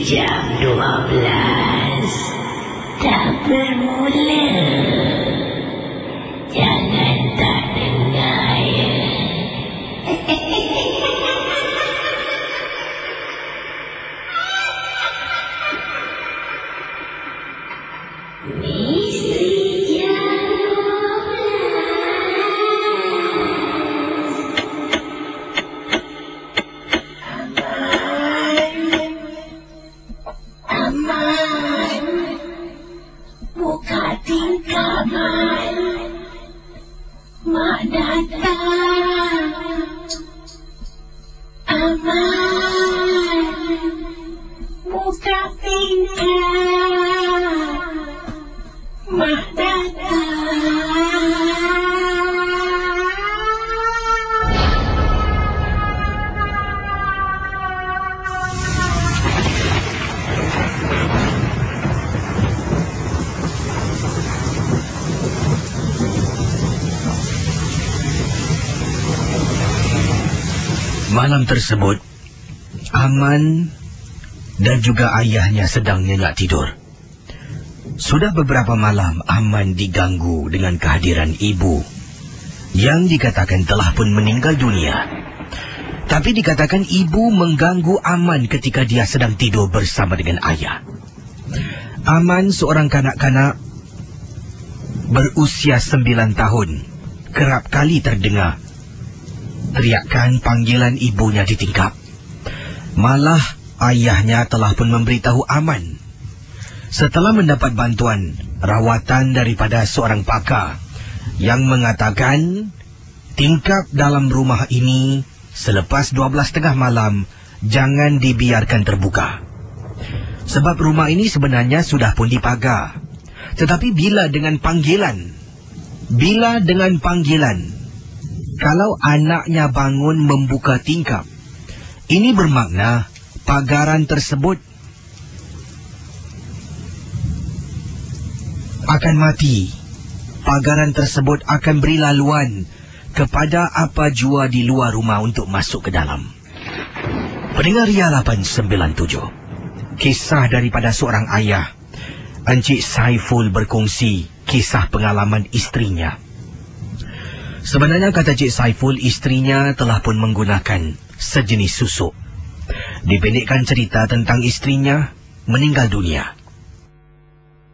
jam 12 dah bermula. Jangan tak dengar ya. Misteri jam 12. Aman, buka tingkap Man. Mak datang. Aman, buka tingkap. Mak datang. Malam tersebut, Aman dan juga ayahnya sedang nyenyak tidur. Sudah beberapa malam Aman diganggu dengan kehadiran ibu yang dikatakan telah pun meninggal dunia. Tapi dikatakan ibu mengganggu Aman ketika dia sedang tidur bersama dengan ayah. Aman seorang kanak-kanak berusia 9 tahun kerap kali terdengar teriakan panggilan ibunya di tingkap. Malah ayahnya telah pun memberitahu Aman. Setelah mendapat bantuan rawatan daripada seorang pakar yang mengatakan tingkap dalam rumah ini selepas 12:30 malam jangan dibiarkan terbuka. Sebab rumah ini sebenarnya sudah pun dipagar. Tetapi bila dengan panggilan, kalau anaknya bangun membuka tingkap, ini bermakna pagaran tersebut akan mati. Pagaran tersebut akan beri laluan kepada apa jua di luar rumah untuk masuk ke dalam. Pendengar Ria 897, kisah daripada seorang ayah, Encik Saiful berkongsi kisah pengalaman isterinya. Sebenarnya kata Cik Saiful, isterinya telah pun menggunakan sejenis susuk. Dipendekkan cerita tentang isterinya meninggal dunia.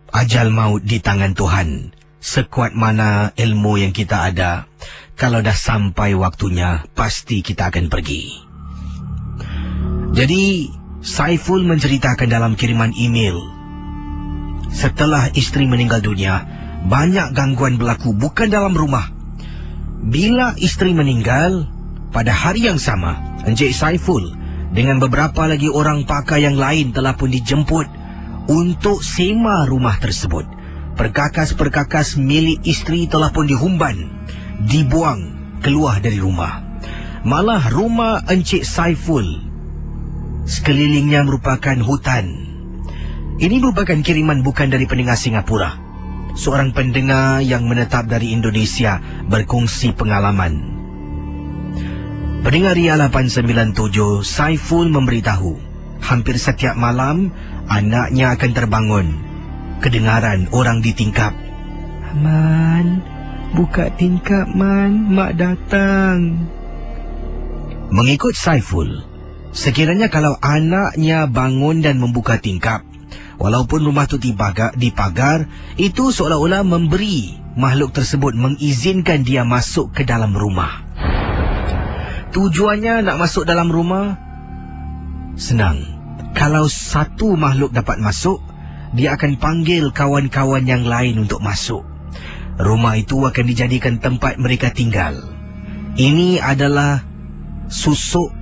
Ajal maut di tangan Tuhan. Sekuat mana ilmu yang kita ada, kalau dah sampai waktunya, pasti kita akan pergi. Jadi, Saiful menceritakan dalam kiriman email, setelah isteri meninggal dunia, banyak gangguan berlaku bukan dalam rumah. Bila isteri meninggal, pada hari yang sama, Encik Saiful dengan beberapa lagi orang pakar yang lain telah pun dijemput untuk sema rumah tersebut. Perkakas-perkakas milik isteri telah pun dihumban, dibuang keluar dari rumah. Malah rumah Encik Saiful sekelilingnya merupakan hutan. Ini merupakan kiriman bukan dari pendengar Singapura. Seorang pendengar yang menetap dari Indonesia berkongsi pengalaman. Pendengar Ria 897, Saiful memberitahu, hampir setiap malam anaknya akan terbangun. Kedengaran orang di tingkap, "Man, buka tingkap Man, mak datang." Mengikut Saiful, sekiranya kalau anaknya bangun dan membuka tingkap, walaupun rumah itu dipagar, itu seolah-olah memberi makhluk tersebut mengizinkan dia masuk ke dalam rumah. Tujuannya nak masuk dalam rumah senang. Kalau satu makhluk dapat masuk, dia akan panggil kawan-kawan yang lain untuk masuk. Rumah itu akan dijadikan tempat mereka tinggal. Ini adalah susuk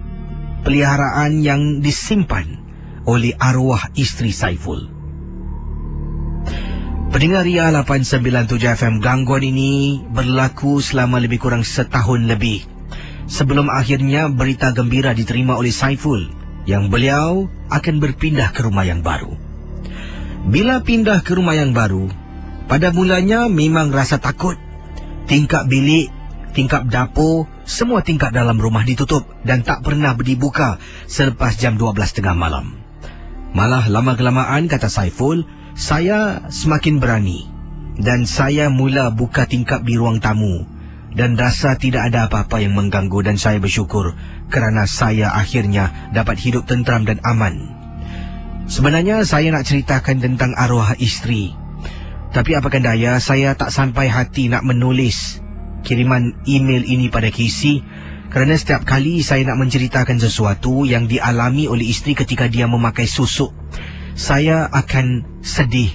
peliharaan yang disimpan oleh arwah isteri Saiful. Pendengar Ria 897 FM, gangguan ini berlaku selama lebih kurang setahun lebih sebelum akhirnya berita gembira diterima oleh Saiful yang beliau akan berpindah ke rumah yang baru. Bila pindah ke rumah yang baru, pada mulanya memang rasa takut. Tingkap bilik, tingkap dapur, semua tingkap dalam rumah ditutup dan tak pernah dibuka selepas jam 12:30 malam. Malah lama-kelamaan, kata Saiful, saya semakin berani. Dan saya mula buka tingkap di ruang tamu. Dan rasa tidak ada apa-apa yang mengganggu dan saya bersyukur kerana saya akhirnya dapat hidup tenteram dan aman. Sebenarnya saya nak ceritakan tentang arwah isteri. Tapi apakan daya, saya tak sampai hati nak menulis kiriman email ini pada Casey kerana setiap kali saya nak menceritakan sesuatu yang dialami oleh isteri ketika dia memakai susuk, saya akan sedih,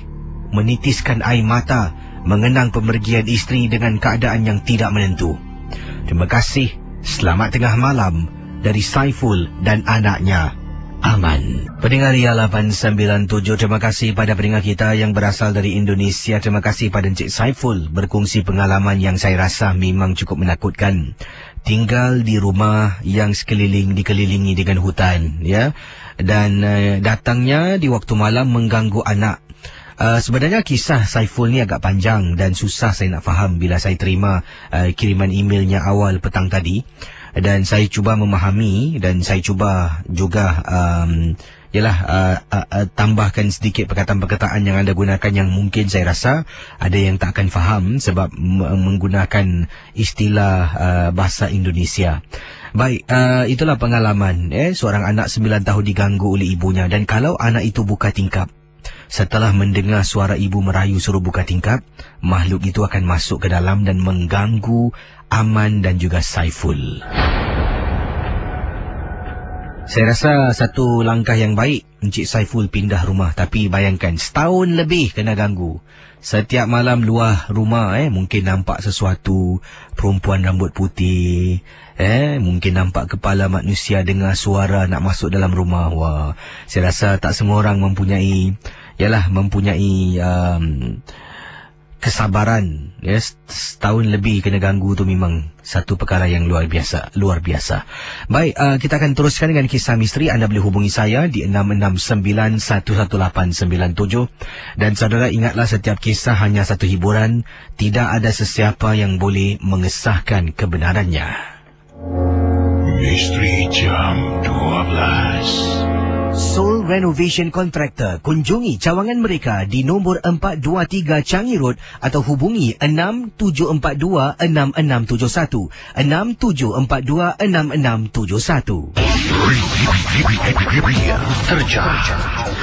menitiskan air mata mengenang pemergian isteri dengan keadaan yang tidak menentu. Terima kasih. Selamat tengah malam dari Saiful dan anaknya Aman. Pendengar Ria 897, terima kasih pada pendengar kita yang berasal dari Indonesia. Terima kasih pada Encik Saiful berkongsi pengalaman yang saya rasa memang cukup menakutkan. Tinggal di rumah yang dikelilingi dengan hutan, ya. Dan datangnya di waktu malam mengganggu anak. Sebenarnya kisah Saiful ni agak panjang dan susah saya nak faham bila saya terima kiriman emailnya awal petang tadi. Dan saya cuba memahami dan saya cuba juga tambahkan sedikit perkataan-perkataan yang anda gunakan yang mungkin saya rasa ada yang tak akan faham sebab menggunakan istilah bahasa Indonesia. Baik, itulah pengalaman seorang anak 9 tahun diganggu oleh ibunya. Dan kalau anak itu buka tingkap, setelah mendengar suara ibu merayu suruh buka tingkap, makhluk itu akan masuk ke dalam dan mengganggu Aman dan juga Saiful. Saya rasa satu langkah yang baik Encik Saiful pindah rumah. Tapi bayangkan, setahun lebih kena ganggu. Setiap malam luar rumah mungkin nampak sesuatu, perempuan rambut putih, mungkin nampak kepala manusia, dengar suara nak masuk dalam rumah. Wah, saya rasa tak semua orang mempunyai kesabaran. Setahun lebih kena ganggu tu memang satu perkara yang luar biasa. Baik, kita akan teruskan dengan kisah misteri. Anda boleh hubungi saya di 669-11897. Dan saudara ingatlah, setiap kisah hanya satu hiburan. Tidak ada sesiapa yang boleh mengesahkan kebenarannya. Misteri Jam 12. Soul Renovation Contractor. Kunjungi cawangan mereka di nombor 423 Changi Road atau hubungi 6742-6671. 6742-6671. Terja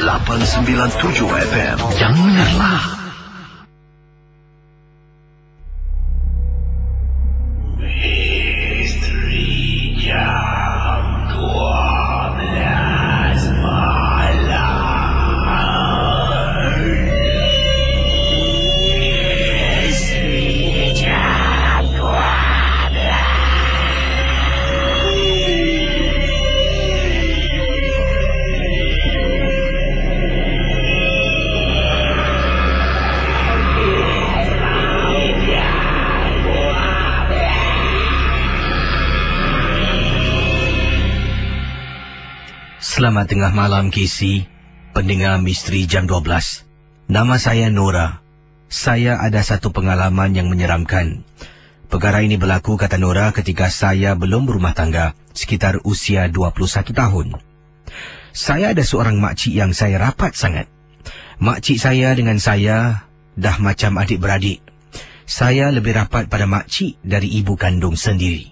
897 FM. Janganlah. Misteri Jam 12 malam. Misteri Jam 12. Selamat tengah malam, Casey, pendengar Misteri Jam 12. Nama saya Nora. Saya ada satu pengalaman yang menyeramkan. Perkara ini berlaku, kata Nora, ketika saya belum berumah tangga, sekitar usia 21 tahun. Saya ada seorang makcik yang saya rapat sangat. Makcik saya dengan saya dah macam adik-beradik. Saya lebih rapat pada makcik dari ibu kandung sendiri.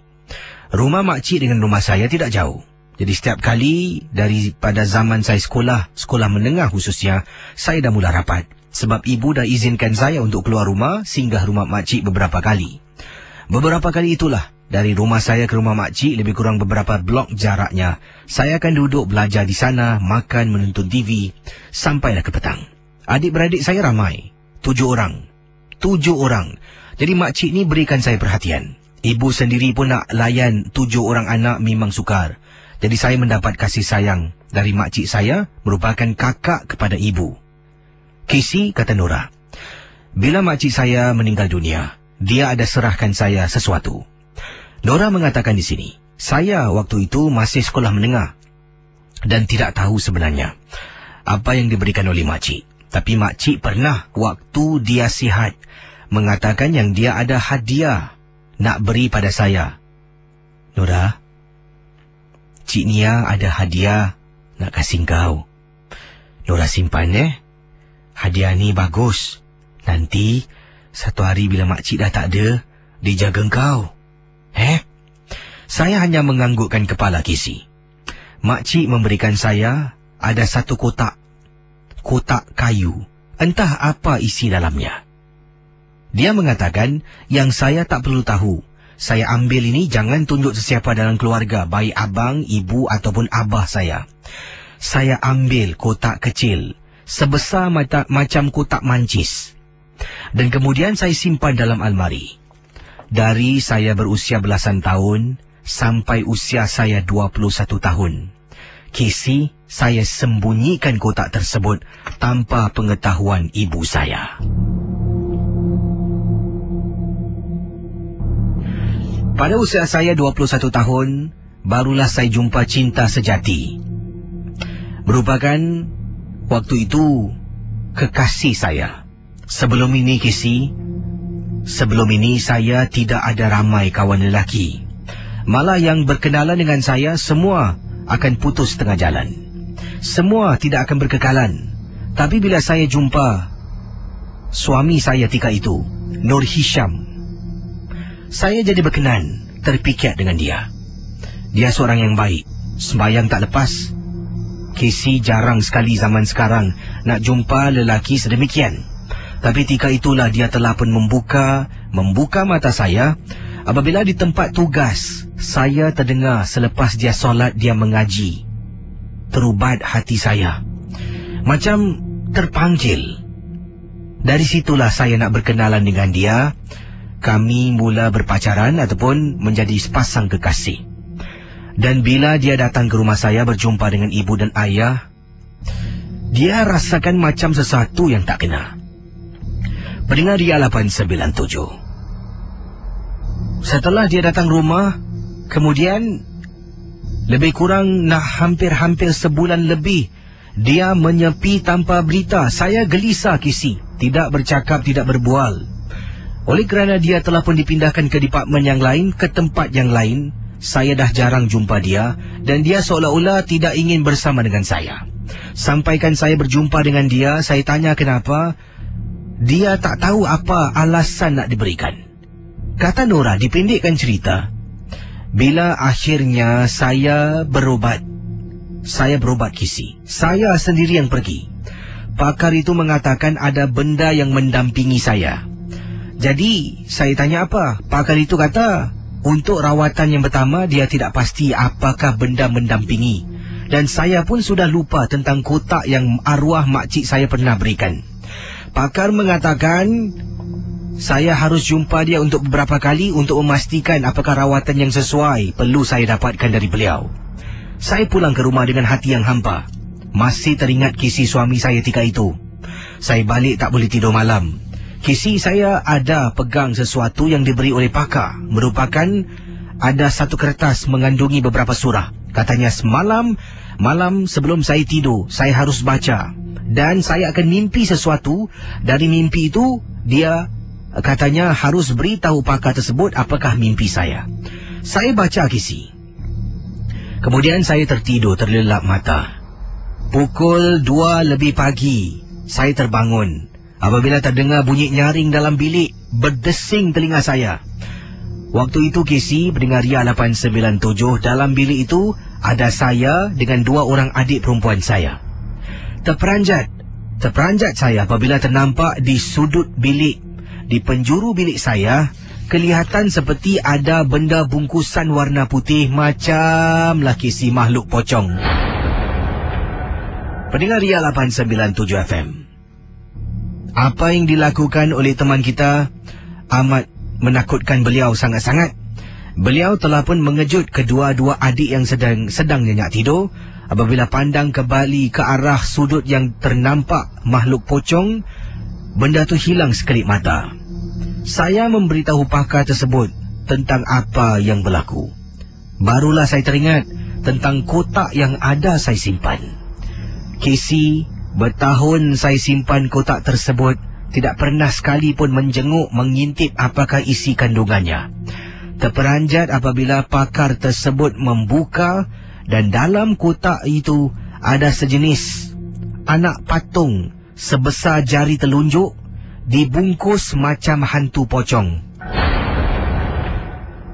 Rumah makcik dengan rumah saya tidak jauh. Jadi setiap kali daripada zaman saya sekolah menengah khususnya, saya dah mula rapat. Sebab ibu dah izinkan saya untuk keluar rumah, singgah rumah makcik beberapa kali. Beberapa kali itulah, dari rumah saya ke rumah makcik lebih kurang beberapa blok jaraknya. Saya akan duduk belajar di sana, makan, menonton TV, sampailah ke petang. Adik-beradik saya ramai, 7 orang. 7 orang. Jadi makcik ni berikan saya perhatian. Ibu sendiri pun nak layan 7 orang anak memang sukar. Jadi saya mendapat kasih sayang dari makcik saya, merupakan kakak kepada ibu. Casey, kata Nora, bila makcik saya meninggal dunia, dia ada serahkan saya sesuatu. Nora mengatakan di sini, saya waktu itu masih sekolah menengah dan tidak tahu sebenarnya apa yang diberikan oleh makcik. Tapi makcik pernah waktu dia sihat mengatakan yang dia ada hadiah nak beri pada saya. Nora, Cik Nia ada hadiah nak kasih kau. Nora simpan hadiah ni bagus. Nanti satu hari bila makcik dah tak ada, dia jaga engkau. Saya hanya menganggukkan kepala Casey. Makcik memberikan saya ada satu kotak kayu. Entah apa isi dalamnya. Dia mengatakan yang saya tak perlu tahu. Saya ambil ini, jangan tunjuk sesiapa dalam keluarga, baik abang, ibu ataupun abah saya. Saya ambil kotak kecil, sebesar macam kotak mancis. Dan kemudian saya simpan dalam almari. Dari saya berusia belasan tahun sampai usia saya 21 tahun. Casey, saya sembunyikan kotak tersebut tanpa pengetahuan ibu saya. Pada usia saya 21 tahun, barulah saya jumpa cinta sejati. Merupakan waktu itu kekasih saya. Sebelum ini, Casey, saya tidak ada ramai kawan lelaki. Malah yang berkenalan dengan saya semua akan putus tengah jalan. Semua tidak akan berkekalan. Tapi bila saya jumpa suami saya ketika itu, Nur Hisham, saya jadi berkenan, terpikat dengan dia. Dia seorang yang baik, sembahyang tak lepas. Casey, jarang sekali zaman sekarang nak jumpa lelaki sedemikian. Tapi ketika itulah dia telah pun membuka mata saya. Apabila di tempat tugas, saya terdengar selepas dia solat, dia mengaji. Terubat hati saya, macam terpanggil. Dari situlah saya nak berkenalan dengan dia. Kami mula berpacaran ataupun menjadi sepasang kekasih. Dan bila dia datang ke rumah saya berjumpa dengan ibu dan ayah, dia rasakan macam sesuatu yang tak kena. Pendengar Ria 897. Setelah dia datang rumah, kemudian lebih kurang hampir sebulan lebih, dia menyepi tanpa berita. Saya gelisah, Casey. Tidak bercakap, tidak berbual. Oleh kerana dia telah pun dipindahkan ke departmen yang lain, ke tempat yang lain, saya dah jarang jumpa dia dan dia seolah-olah tidak ingin bersama dengan saya. Sampaikan saya berjumpa dengan dia, saya tanya kenapa. Dia tak tahu apa alasan nak diberikan. Kata Nora, dipendekkan cerita, bila akhirnya saya berobat, Casey. Saya sendiri yang pergi. Pakar itu mengatakan ada benda yang mendampingi saya. Jadi, saya tanya apa? Pakar itu kata, untuk rawatan yang pertama, dia tidak pasti apakah benda mendampingi. Dan saya pun sudah lupa tentang kotak yang arwah makcik saya pernah berikan. Pakar mengatakan, saya harus jumpa dia untuk beberapa kali untuk memastikan apakah rawatan yang sesuai perlu saya dapatkan dari beliau. Saya pulang ke rumah dengan hati yang hampa. Masih teringat Casey suami saya ketika itu. Saya balik tak boleh tidur malam. Casey, saya ada pegang sesuatu yang diberi oleh pakar. Merupakan ada satu kertas mengandungi beberapa surah. Katanya malam sebelum saya tidur, saya harus baca. Dan saya akan mimpi sesuatu. Dari mimpi itu, dia katanya harus beritahu pakar tersebut apakah mimpi saya. Saya baca, Casey. Kemudian saya tertidur, terlelap mata. Pukul 2 lebih pagi, saya terbangun. Apabila terdengar bunyi nyaring dalam bilik, berdesing telinga saya. Waktu itu, Casey, pendengar Ria 897, dalam bilik itu ada saya dengan 2 orang adik perempuan saya. Terperanjat saya apabila ternampak di sudut bilik, di penjuru bilik saya, kelihatan seperti ada benda bungkusan warna putih macamlah Casey makhluk pocong. Pendengar Ria 897 FM. Apa yang dilakukan oleh teman kita amat menakutkan beliau sangat-sangat. Beliau telah pun mengejut kedua-dua adik yang sedang nyenyak tidur. Apabila pandang kembali ke arah sudut yang ternampak makhluk pocong, benda tu hilang sekelip mata. Saya memberitahu pakar tersebut tentang apa yang berlaku. Barulah saya teringat tentang kotak yang ada saya simpan. Casey, bertahun saya simpan kotak tersebut, tidak pernah sekalipun menjenguk, mengintip apakah isi kandungannya. Terperanjat apabila pakar tersebut membuka dan dalam kotak itu ada sejenis anak patung sebesar jari telunjuk dibungkus macam hantu pocong.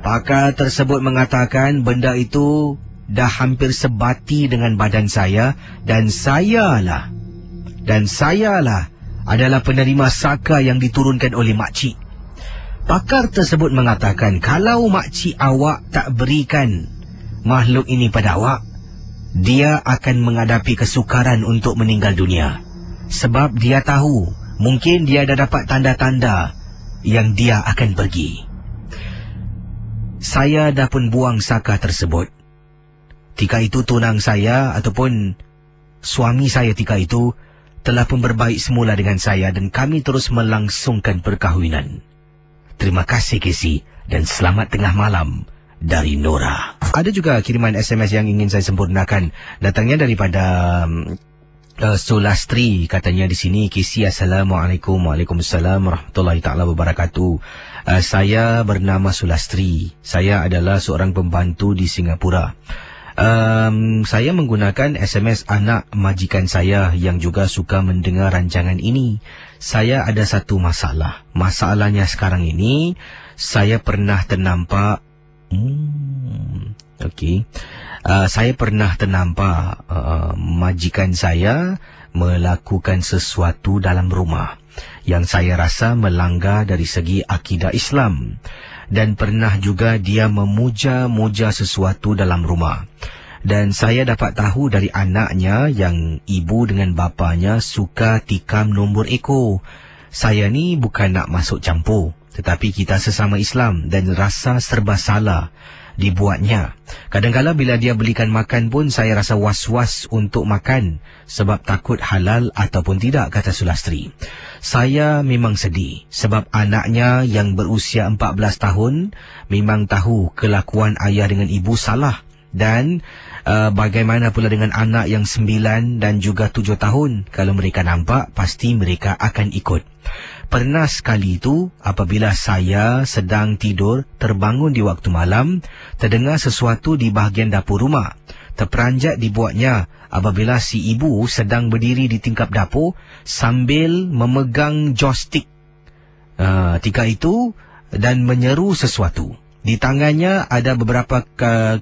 Pakar tersebut mengatakan benda itu dah hampir sebati dengan badan saya dan sayalah adalah penerima saka yang diturunkan oleh makcik. Pakar tersebut mengatakan kalau makcik awak tak berikan makhluk ini pada awak, dia akan menghadapi kesukaran untuk meninggal dunia. Sebab dia tahu mungkin dia dah dapat tanda-tanda yang dia akan pergi. Saya dah pun buang saka tersebut. Ketika itu tunang saya ataupun suami saya ketika itu telah pun berbaik semula dengan saya dan kami terus melangsungkan perkahwinan. Terima kasih Casey dan selamat tengah malam dari Nora. Ada juga kiriman SMS yang ingin saya sempurnakan. Datangnya daripada Sulastri, katanya di sini, Kisi, Assalamualaikum. Waalaikumsalam warahmatullahi taala wabarakatuh. Saya bernama Sulastri. Saya adalah seorang pembantu di Singapura. Saya menggunakan SMS anak majikan saya yang juga suka mendengar rancangan ini. Saya ada satu masalah. Masalahnya sekarang ini, saya pernah ternampak saya pernah ternampak majikan saya melakukan sesuatu dalam rumah yang saya rasa melanggar dari segi akidah Islam. Dan pernah juga dia memuja-muja sesuatu dalam rumah. Dan saya dapat tahu dari anaknya yang ibu dengan bapanya suka tikam nombor ekor. Saya ni bukan nak masuk campur, tetapi kita sesama Islam dan rasa serba salah dibuatnya. Kadang-kadang bila dia belikan makan pun saya rasa was-was untuk makan sebab takut halal ataupun tidak, kata Sulastri. Saya memang sedih sebab anaknya yang berusia 14 tahun memang tahu kelakuan ayah dengan ibu salah. Dan bagaimana pula dengan anak yang 9 dan juga 7 tahun? Kalau mereka nampak, pasti mereka akan ikut. Pernah sekali itu, apabila saya sedang tidur, terbangun di waktu malam, terdengar sesuatu di bahagian dapur rumah. Terperanjat dibuatnya apabila si ibu sedang berdiri di tingkap dapur sambil memegang joystick ketika itu dan menyeru sesuatu. Di tangannya ada beberapa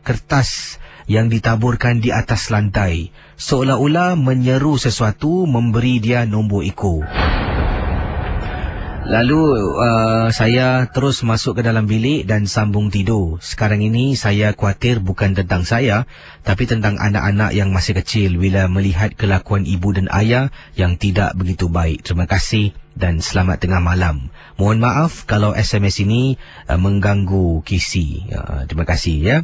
kertas yang ditaburkan di atas lantai, seolah-olah menyeru sesuatu, memberi dia nombor ekor. Lalu saya terus masuk ke dalam bilik dan sambung tidur. Sekarang ini saya khawatir bukan tentang saya, tapi tentang anak-anak yang masih kecil bila melihat kelakuan ibu dan ayah yang tidak begitu baik. Terima kasih dan selamat tengah malam. Mohon maaf kalau SMS ini mengganggu Kisi. Terima kasih ya.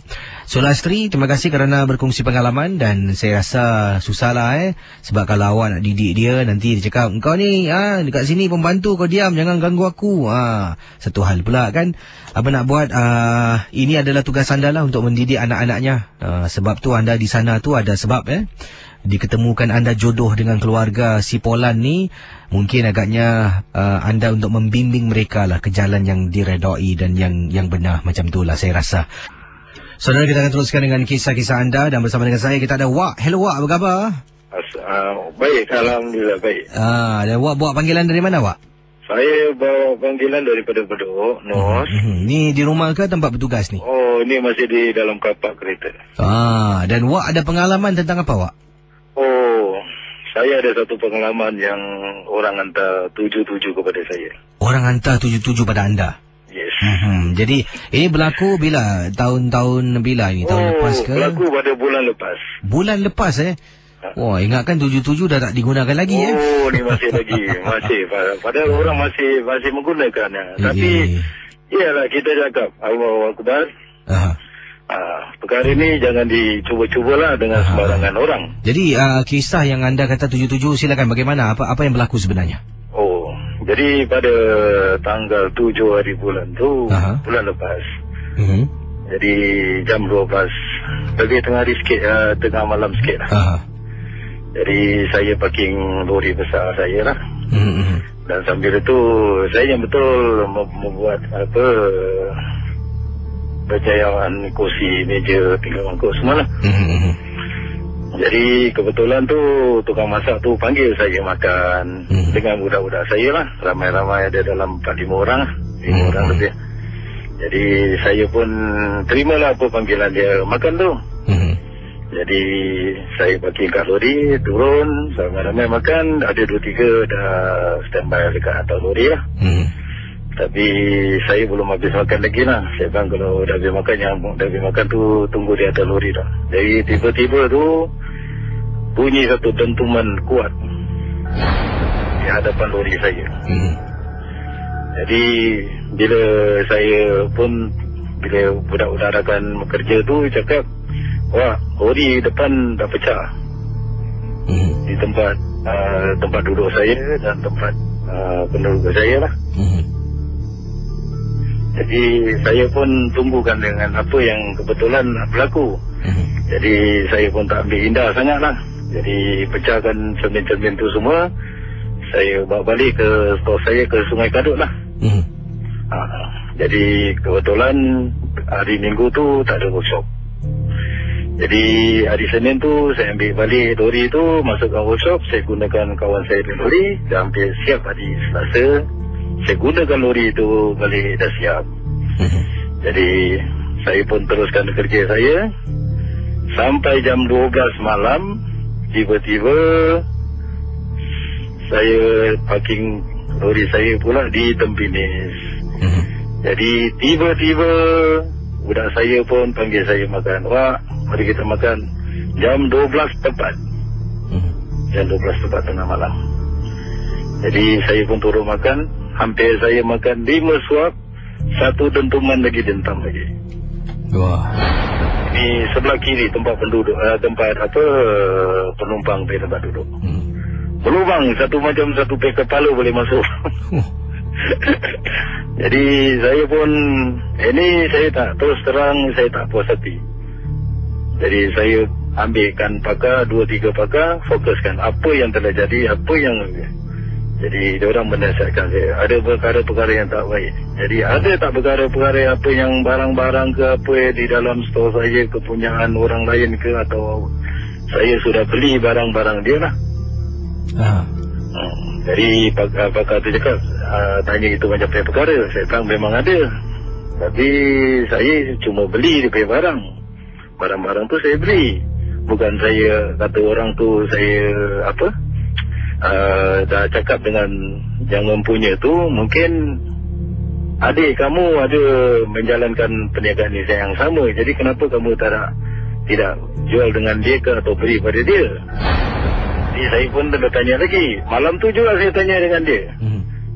Sulastri, terima kasih kerana berkongsi pengalaman dan saya rasa susahlah sebab kalau awak nak didik dia nanti dia cakap, "Engkau ni dekat sini pembantu, kau diam, jangan ganggu aku." Satu hal pula kan. Apa nak buat, ini adalah tugas anda lah untuk mendidik anak-anaknya. Sebab tu anda di sana tu ada sebab diketemukan anda jodoh dengan keluarga si Polan ni, mungkin agaknya anda untuk membimbing mereka lah ke jalan yang diredai dan yang benar, macam itulah saya rasa. Saudara, kita akan teruskan dengan kisah-kisah anda dan bersama dengan saya kita ada Wak. Hello Wak, apa khabar? Baik, alhamdulillah baik. Dan Wak buat panggilan dari mana Wak? Saya bawa panggilan daripada Bedok, Nos. Ni di rumah ke tempat bertugas ni? Oh, ni masih di dalam kapak kereta. Dan Wak ada pengalaman tentang apa Wak? Oh, saya ada satu pengalaman yang orang hantar 77 kepada saya. Orang hantar 77 pada anda? Yes. Jadi ini berlaku bila? Tahun-tahun bila ini? Tahun lepas ke? Berlaku pada bulan lepas. Bulan lepas Wah, ingatkan 77 dah tak digunakan lagi Oh, ni masih lagi. Masih. Padahal orang masih menggunakannya. Tapi, iyalah kita cakap, Allahu Akbar. Perkara ini jangan dicuba-cubalah dengan sembarangan orang. Jadi kisah yang anda kata 77, silakan, bagaimana? Apa yang berlaku sebenarnya? Oh, jadi pada tanggal 7 hari bulan tu, bulan lepas. Jadi jam 12, lebih tengah hari sikit, tengah malam sikit lah. Jadi saya parking lori besar saya lah. Dan sambil itu saya yang betul membuat berjayaan kursi, meja, tinggal mangkuk semua lah. Jadi kebetulan tu tukang masak tu panggil saya makan dengan budak-budak saya lah. Ramai-ramai ada dalam 4-5 orang, 5 orang lebih. Jadi saya pun terimalah apa panggilan dia makan tu. Jadi saya parking kat lori, turun, ramai-ramai makan. Ada 2-3 dah standby dekat atas lori lah. Tapi saya belum habis makan lagi lah. Saya bilang kalau dah habis makan, yang dah habis makan tu tunggu di atas lori dah. Jadi tiba-tiba tu bunyi satu dentuman kuat di hadapan lori saya. Jadi bila saya pun, bila budak-budak rakan bekerja tu cakap, wah, lori depan dah pecah di tempat tempat duduk saya dan tempat penduduk saya lah. Jadi saya pun tunggukan dengan apa yang kebetulan berlaku. Jadi saya pun tak ambil indah sangat lah. Jadi pecahkan cermin-cermin tu semua, saya bawa balik ke stor saya ke Sungai Kadut lah. Jadi kebetulan hari Minggu tu tak ada workshop. Jadi hari Senin tu saya ambil balik lori tu, masukkan workshop. Saya gunakan kawan saya di lori. Dah hampir siap hari Selasa, saya gunakan lori tu balik dah siap. Jadi saya pun teruskan kerja saya sampai jam 12 malam. Tiba-tiba saya parking lori saya pula di Tempinis. Jadi tiba-tiba budak saya pun panggil saya makan. Wah, mari kita makan. Jam 12 tepat. Jam 12 tepat tengah malam. Jadi saya pun turun makan. Hampir saya makan 5 suap. 1 dentuman lagi dentam lagi. Wah. Di sebelah kiri tempat penduduk, tempat apa, penumpang di tempat duduk. Berlubang macam satu pek kepala boleh masuk. Jadi saya pun, ini saya tak, terus terang saya tak puas hati. Jadi saya ambilkan pakar, 2-3 pakar, fokuskan apa yang telah jadi, apa yang... Jadi diorang menasihatkan saya, ada perkara-perkara yang tak baik. Jadi ada tak perkara-perkara apa yang barang-barang ke apa di dalam stor saya, kepunyaan orang lain ke, atau saya sudah beli barang-barang dia lah. Jadi pakar tu cakap, tanya itu macam perkara. Saya bilang memang ada. Tapi saya cuma beli dia punya barang. Barang-barang tu saya beli. Bukan saya kata orang tu saya apa, dah cakap dengan yang mempunyai tu, mungkin adik kamu ada menjalankan perniagaan ni yang sama. Jadi kenapa kamu tidak jual dengan dia ke atau beri pada dia? Jadi saya pun tanya lagi. Malam tu juga saya tanya dengan dia.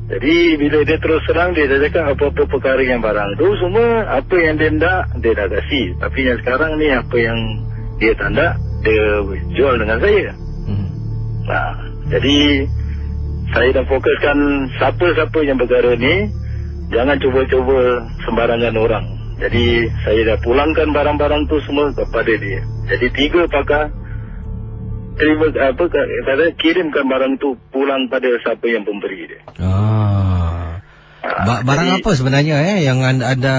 Jadi bila dia terus serang, dia dah cakap apa-apa perkara yang barang tu semua, apa yang dia dah kasih. Tapi yang sekarang ni apa yang dia tak nak, dia jual dengan saya. Jadi saya dah fokuskan siapa-siapa yang perkara ni, jangan cuba-cuba sembarangan orang. Jadi saya dah pulangkan barang-barang tu semua kepada dia. Jadi 3 pakar kirimkan barang tu pulang pada siapa yang pemberi dia. Barang apa sebenarnya yang anda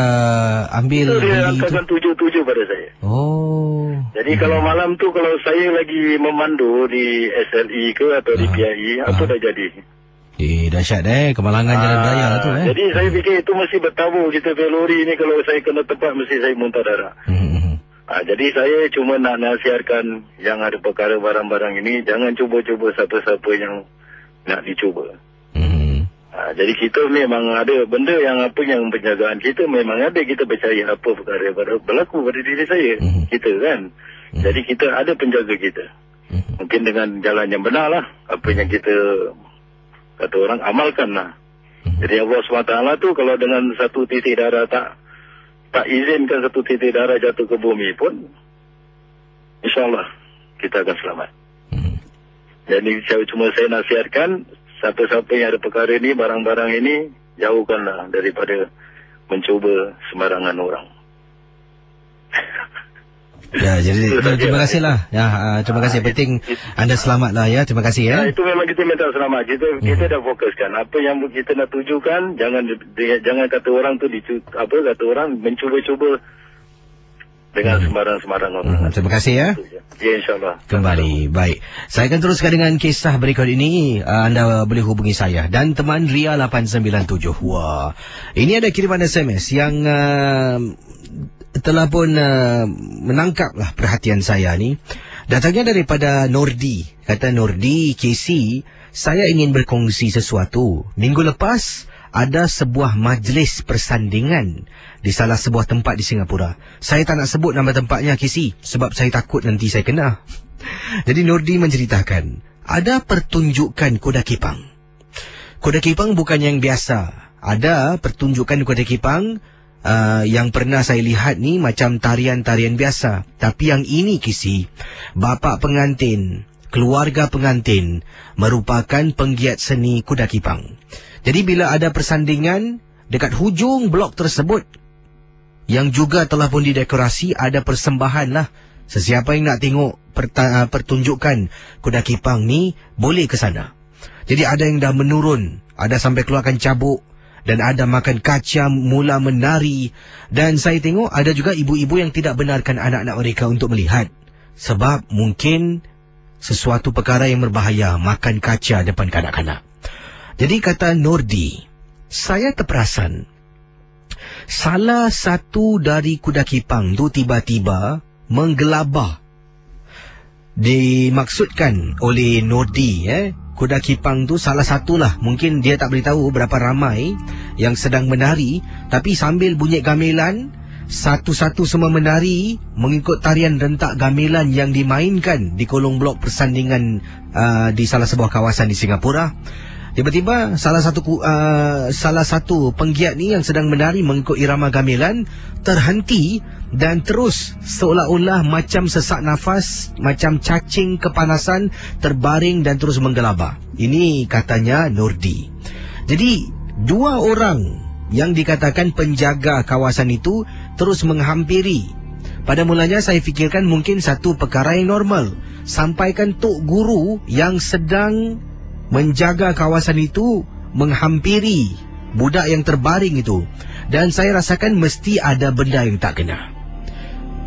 ambil? Itu dia angkakan 77 pada saya. Jadi kalau malam tu, kalau saya lagi memandu di SLE ke atau di PIE, apa dah jadi? Dahsyat kemalangan jalan raya tu. Jadi saya fikir itu mesti bertabur kita punya lori ni, kalau saya kena tempat mesti saya muntah darah. Jadi saya cuma nak nasihatkan yang ada perkara barang-barang ini, jangan cuba-cuba siapa-siapa yang nak dicuba. Jadi kita memang ada benda yang apa yang penjagaan kita memang ada, kita percaya apa perkara berlaku pada diri saya, kita kan. Jadi kita ada penjaga kita. Mungkin dengan jalan yang benar lah, apa yang kita kata orang amalkan lah. Jadi Allah SWT tu kalau dengan satu titik darah tak izinkan satu titik darah jatuh ke bumi pun, InsyaAllah kita akan selamat. Jadi saya nasihatkan, siapa-siapa yang ada perkara ni, barang-barang ini, jauhkanlah daripada mencuba sembarangan orang. Ya, jadi terima kasihlah. Terima kasih. Penting anda selamatlah ya. Terima kasih ya. Itu memang kita minta selamat. Kita dah fokuskan apa yang kita nak tujukan. Jangan kata orang tu kata orang mencuba-cuba dengan sembarang-sembarang orang. Terima kasih ya. Ya, insyaAllah. Kembali. Baik. Saya akan teruskan dengan kisah berikut ini. Anda boleh hubungi saya dan teman Ria 897. Wah. Ini ada kiriman SMS yang telah pun menangkaplah perhatian saya ni. Datangnya daripada Nordi. Kata Nordi, KC, saya ingin berkongsi sesuatu. Minggu lepas ada sebuah majlis persandingan di salah sebuah tempat di Singapura. Saya tak nak sebut nama tempatnya, KC, sebab saya takut nanti saya kena. Jadi Nordi menceritakan, ada pertunjukan kuda kipang. Kuda kipang bukan yang biasa. Ada pertunjukan kuda kipang yang pernah saya lihat ni macam tarian-tarian biasa. Tapi yang ini, KC, bapa pengantin, keluarga pengantin merupakan penggiat seni kuda kipang. Jadi bila ada persandingan dekat hujung blok tersebut, yang juga telah pun didekorasi, ada persembahan lah. Sesiapa yang nak tengok pertunjukan kuda kipang ni, boleh ke sana. Jadi ada yang dah menurun, ada sampai keluarkan cabuk, dan ada makan kacang, mula menari. Dan saya tengok ada juga ibu-ibu yang tidak benarkan anak-anak mereka untuk melihat. Sebab mungkin sesuatu perkara yang berbahaya, makan kaca depan kanak-kanak. Jadi kata Nordi, saya terperasan salah satu dari kuda kipang tu tiba-tiba menggelabah. Dimaksudkan oleh Nordi, kuda kipang tu salah satulah. Mungkin dia tak beritahu berapa ramai yang sedang menari, tapi sambil bunyi gamelan, satu-satu semua menari mengikut tarian rentak gamelan yang dimainkan di kolong blok persandingan di salah sebuah kawasan di Singapura. Tiba-tiba salah satu penggiat ni yang sedang menari mengikut irama gamelan terhenti dan terus seolah-olah macam sesak nafas, macam cacing kepanasan, terbaring dan terus menggelabah. Ini katanya Nordi. Jadi dua orang yang dikatakan penjaga kawasan itu terus menghampiri. Pada mulanya saya fikirkan mungkin satu perkara yang normal. Sampaikan Tok Guru yang sedang menjaga kawasan itu menghampiri budak yang terbaring itu, dan saya rasakan mesti ada benda yang tak kena.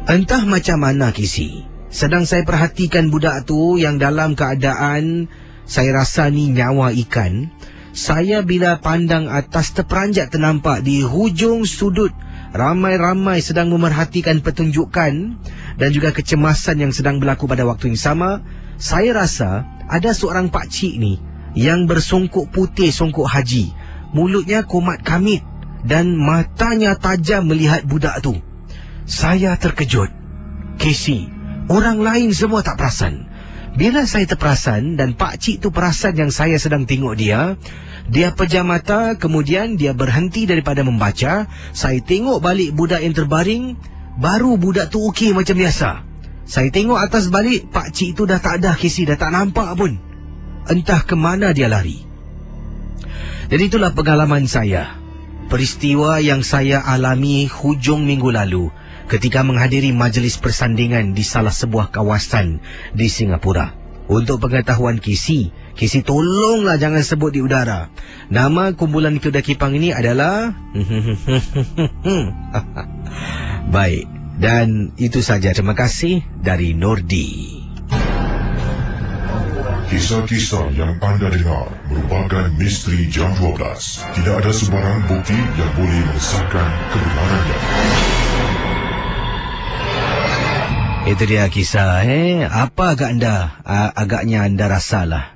Entah macam mana, KC, sedang saya perhatikan budak tu yang dalam keadaan saya rasa ni nyawa ikan. Saya bila pandang atas terperanjat ternampak di hujung sudut ramai-ramai sedang memerhatikan pertunjukan dan juga kecemasan yang sedang berlaku pada waktu yang sama. Saya rasa ada seorang pakcik ni yang bersongkok putih, songkok haji. Mulutnya komat kamit dan matanya tajam melihat budak tu. Saya terkejut. KC, orang lain semua tak perasan. Bila saya terperasan dan pakcik tu perasan yang saya sedang tengok dia, dia pejam mata, kemudian dia berhenti daripada membaca. Saya tengok balik budak yang terbaring, baru budak tu okey macam biasa. Saya tengok atas balik, pakcik tu dah tak ada, KC, dah tak nampak pun. Entah ke mana dia lari. Jadi itulah pengalaman saya. Peristiwa yang saya alami hujung minggu lalu ketika menghadiri majlis persandingan di salah sebuah kawasan di Singapura. Untuk pengetahuan KC tolonglah jangan sebut di udara. Nama kumpulan kuda kipang ini adalah baik. Dan itu saja. Terima kasih dari Nordi. Kisah-kisah yang anda dengar merupakan misteri jam 12. Tidak ada sebarang bukti yang boleh mengesahkan kebenarannya. Itu dia kisah. Apa agaknya anda rasalah?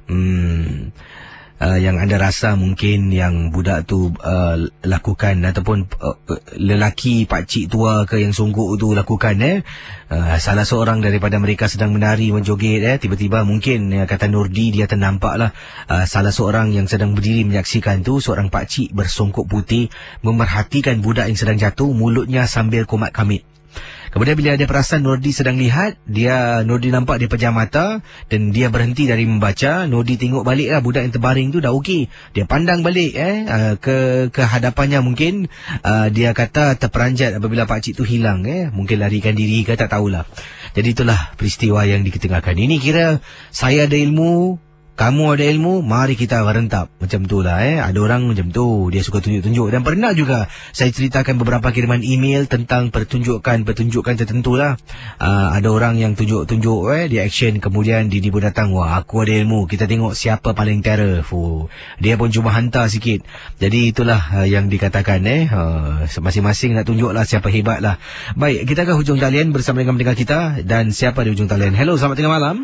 Yang anda rasa mungkin yang budak tu lakukan, ataupun lelaki pakcik tua ke yang sungguh tu lakukan. Salah seorang daripada mereka sedang menari, menjoget. Tiba-tiba mungkin kata Nordi, dia ternampaklah salah seorang yang sedang berdiri menyaksikan tu, seorang pakcik bersongkok putih memerhatikan budak yang sedang jatuh, mulutnya sambil komat kamit. Kemudian bila dia perasan Nordi sedang lihat, Nordi nampak dia pejam mata dan dia berhenti dari membaca. Nordi tengok baliklah budak yang terbaring tu dah okey. Dia pandang balik ke hadapannya, mungkin dia kata terperanjat apabila pakcik tu hilang. Mungkin larikan diri ke, tak tahulah. Jadi itulah peristiwa yang diketengahkan. Ini kira saya ada ilmu, Kamu ada ilmu, mari kita rentap. Macam tu lah Ada orang macam tu, dia suka tunjuk-tunjuk. Dan pernah juga saya ceritakan beberapa kiriman email tentang pertunjukan tertentu lah. Ada orang yang tunjuk-tunjuk dia action, kemudian dia pun datang, wah aku ada ilmu, kita tengok siapa paling terror. Dia pun cuma hantar sikit. Jadi itulah yang dikatakan masing-masing nak tunjuk lah siapa hebat lah. Baik, kita ke hujung talian bersama dengan pendengar kita. Dan siapa di hujung talian? Hello, selamat tengah malam.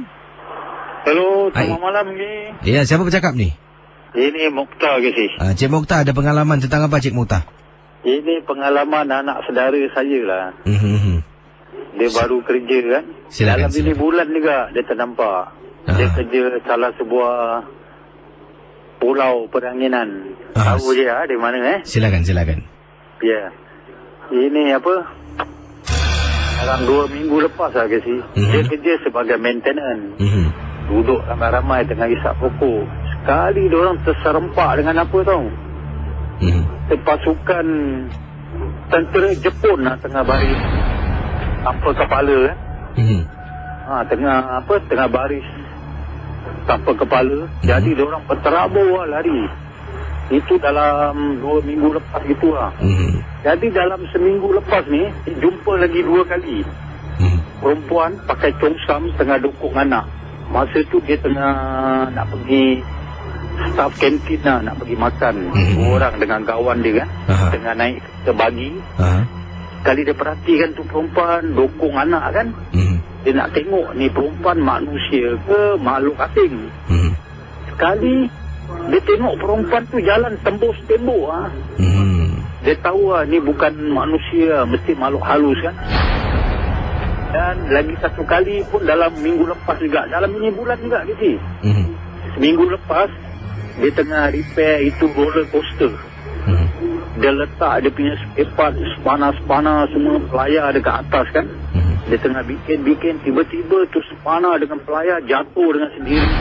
Hello, selamat malam ni. Ya, siapa bercakap ni? Ini Mokhtar ke si? Cik Mokhtar ada pengalaman tentang apa Cik Mokhtar? Ini pengalaman anak saudara saya lah. Dia baru kerja kan. Dalam ini bulan juga dia ternampak. Dia kerja salah sebuah pulau peranginan. Tahu je di mana Silakan. Ya. Ini apa? Dalam 2 minggu lepas lah ke si. Dia kerja sebagai maintenance. Duduk ramai-ramai tengah isap pokok. Sekali diorang terserempak dengan apa tau? Pasukan tentera Jepun lah tengah baris tanpa kepala tengah baris tanpa kepala. Jadi diorang berterabur lah lari. Itu dalam 2 minggu lepas gitu lah. Jadi dalam seminggu lepas ni jumpa lagi 2 kali. Perempuan pakai congsam tengah dukung anak. Masa tu dia tengah nak pergi staff kantin lah, nak pergi makan. 2 orang dengan kawan dia kan. Tengah naik ke bagi. Kali dia perhatikan tu perempuan dukung anak kan. Dia nak tengok ni perempuan manusia ke makhluk asing. Sekali dia tengok perempuan tu jalan tembus tembok Dia tahu ni bukan manusia, mesti makhluk halus kan. Dan lagi satu kali pun dalam minggu lepas juga. Dalam ini bulan juga gitu. Seminggu lepas dia tengah repair itu roller coaster. Dia letak dia punya spare part spana semua pelayar dekat atas kan. Dia tengah bikin tiba-tiba tu spana dengan pelayar jatuh dengan sendiri.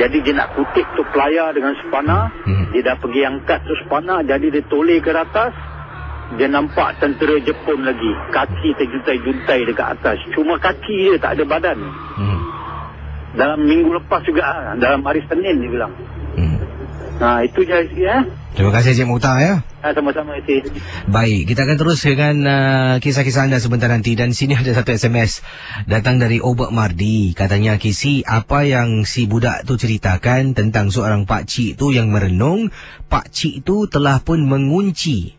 Jadi dia nak kutip tu pelayar dengan spana. Dia dah pergi angkat tu spana. Jadi dia toleh ke atas. Dia nampak tentera Jepun lagi. Kaki terjuntai-juntai dekat atas. Cuma kaki dia, tak ada badan. Dalam minggu lepas juga. Dalam hari Senin dia bilang. Itu je Terima kasih Cik Mokhtar sama-sama Cik. Baik, kita akan terus dengan kisah-kisah anda sebentar nanti. Dan sini ada satu SMS datang dari Obak Mardi. Katanya, Kisi, apa yang si budak tu ceritakan tentang seorang pakcik tu yang merenung. Pakcik tu telah pun mengunci,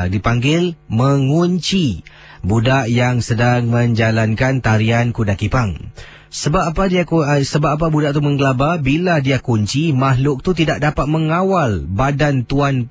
dipanggil mengunci budak yang sedang menjalankan tarian kuda kipang. Sebab apa budak tu menggelabah? Bila dia kunci, makhluk tu tidak dapat mengawal badan tuan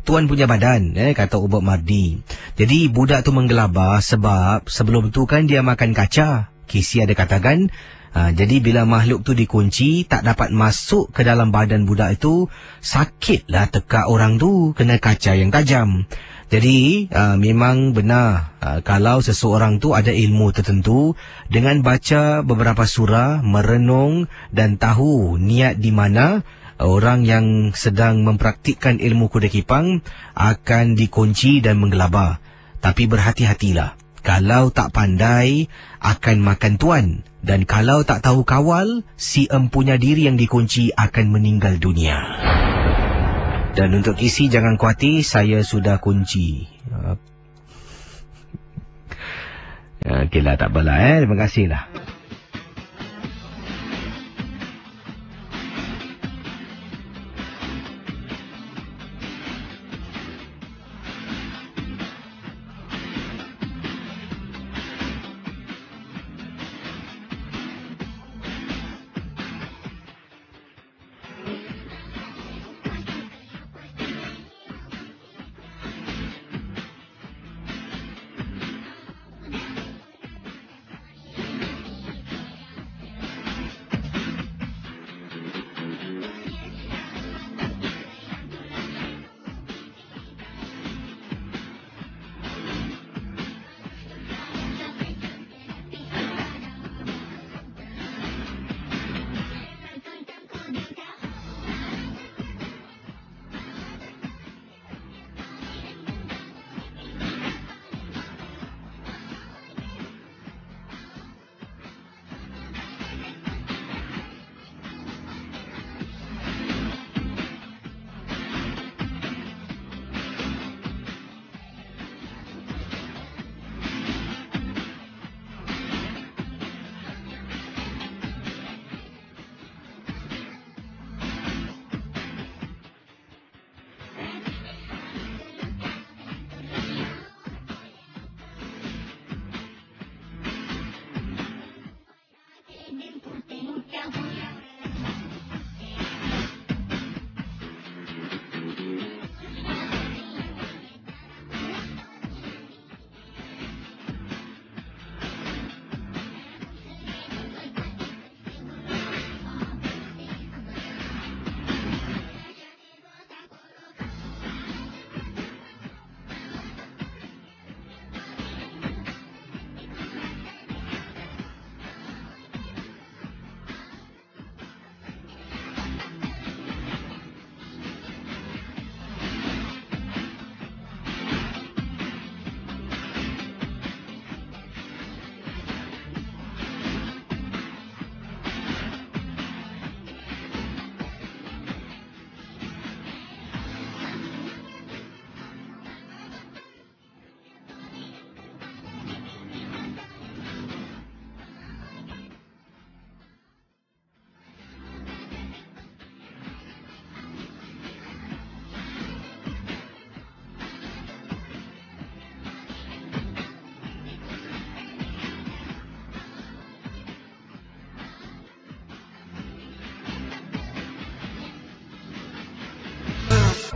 punya badan, kata Ubak Mardi. Jadi budak tu menggelabah sebab sebelum tu kan dia makan kaca. Kisi ada katakan, jadi bila makhluk tu dikunci, tak dapat masuk ke dalam badan budak itu, sakitlah tekak orang tu, kena kaca yang tajam. Jadi memang benar kalau seseorang tu ada ilmu tertentu, dengan baca beberapa surah, merenung dan tahu niat di mana, orang yang sedang mempraktikkan ilmu kuda kipang akan dikunci dan menggelabah. Tapi berhati-hatilah, kalau tak pandai akan makan tuan, dan kalau tak tahu kawal, si empunya diri yang dikunci akan meninggal dunia. Dan untuk Kisi, jangan khawatir, saya sudah kunci. Okeylah, tak apalah terima kasihlah.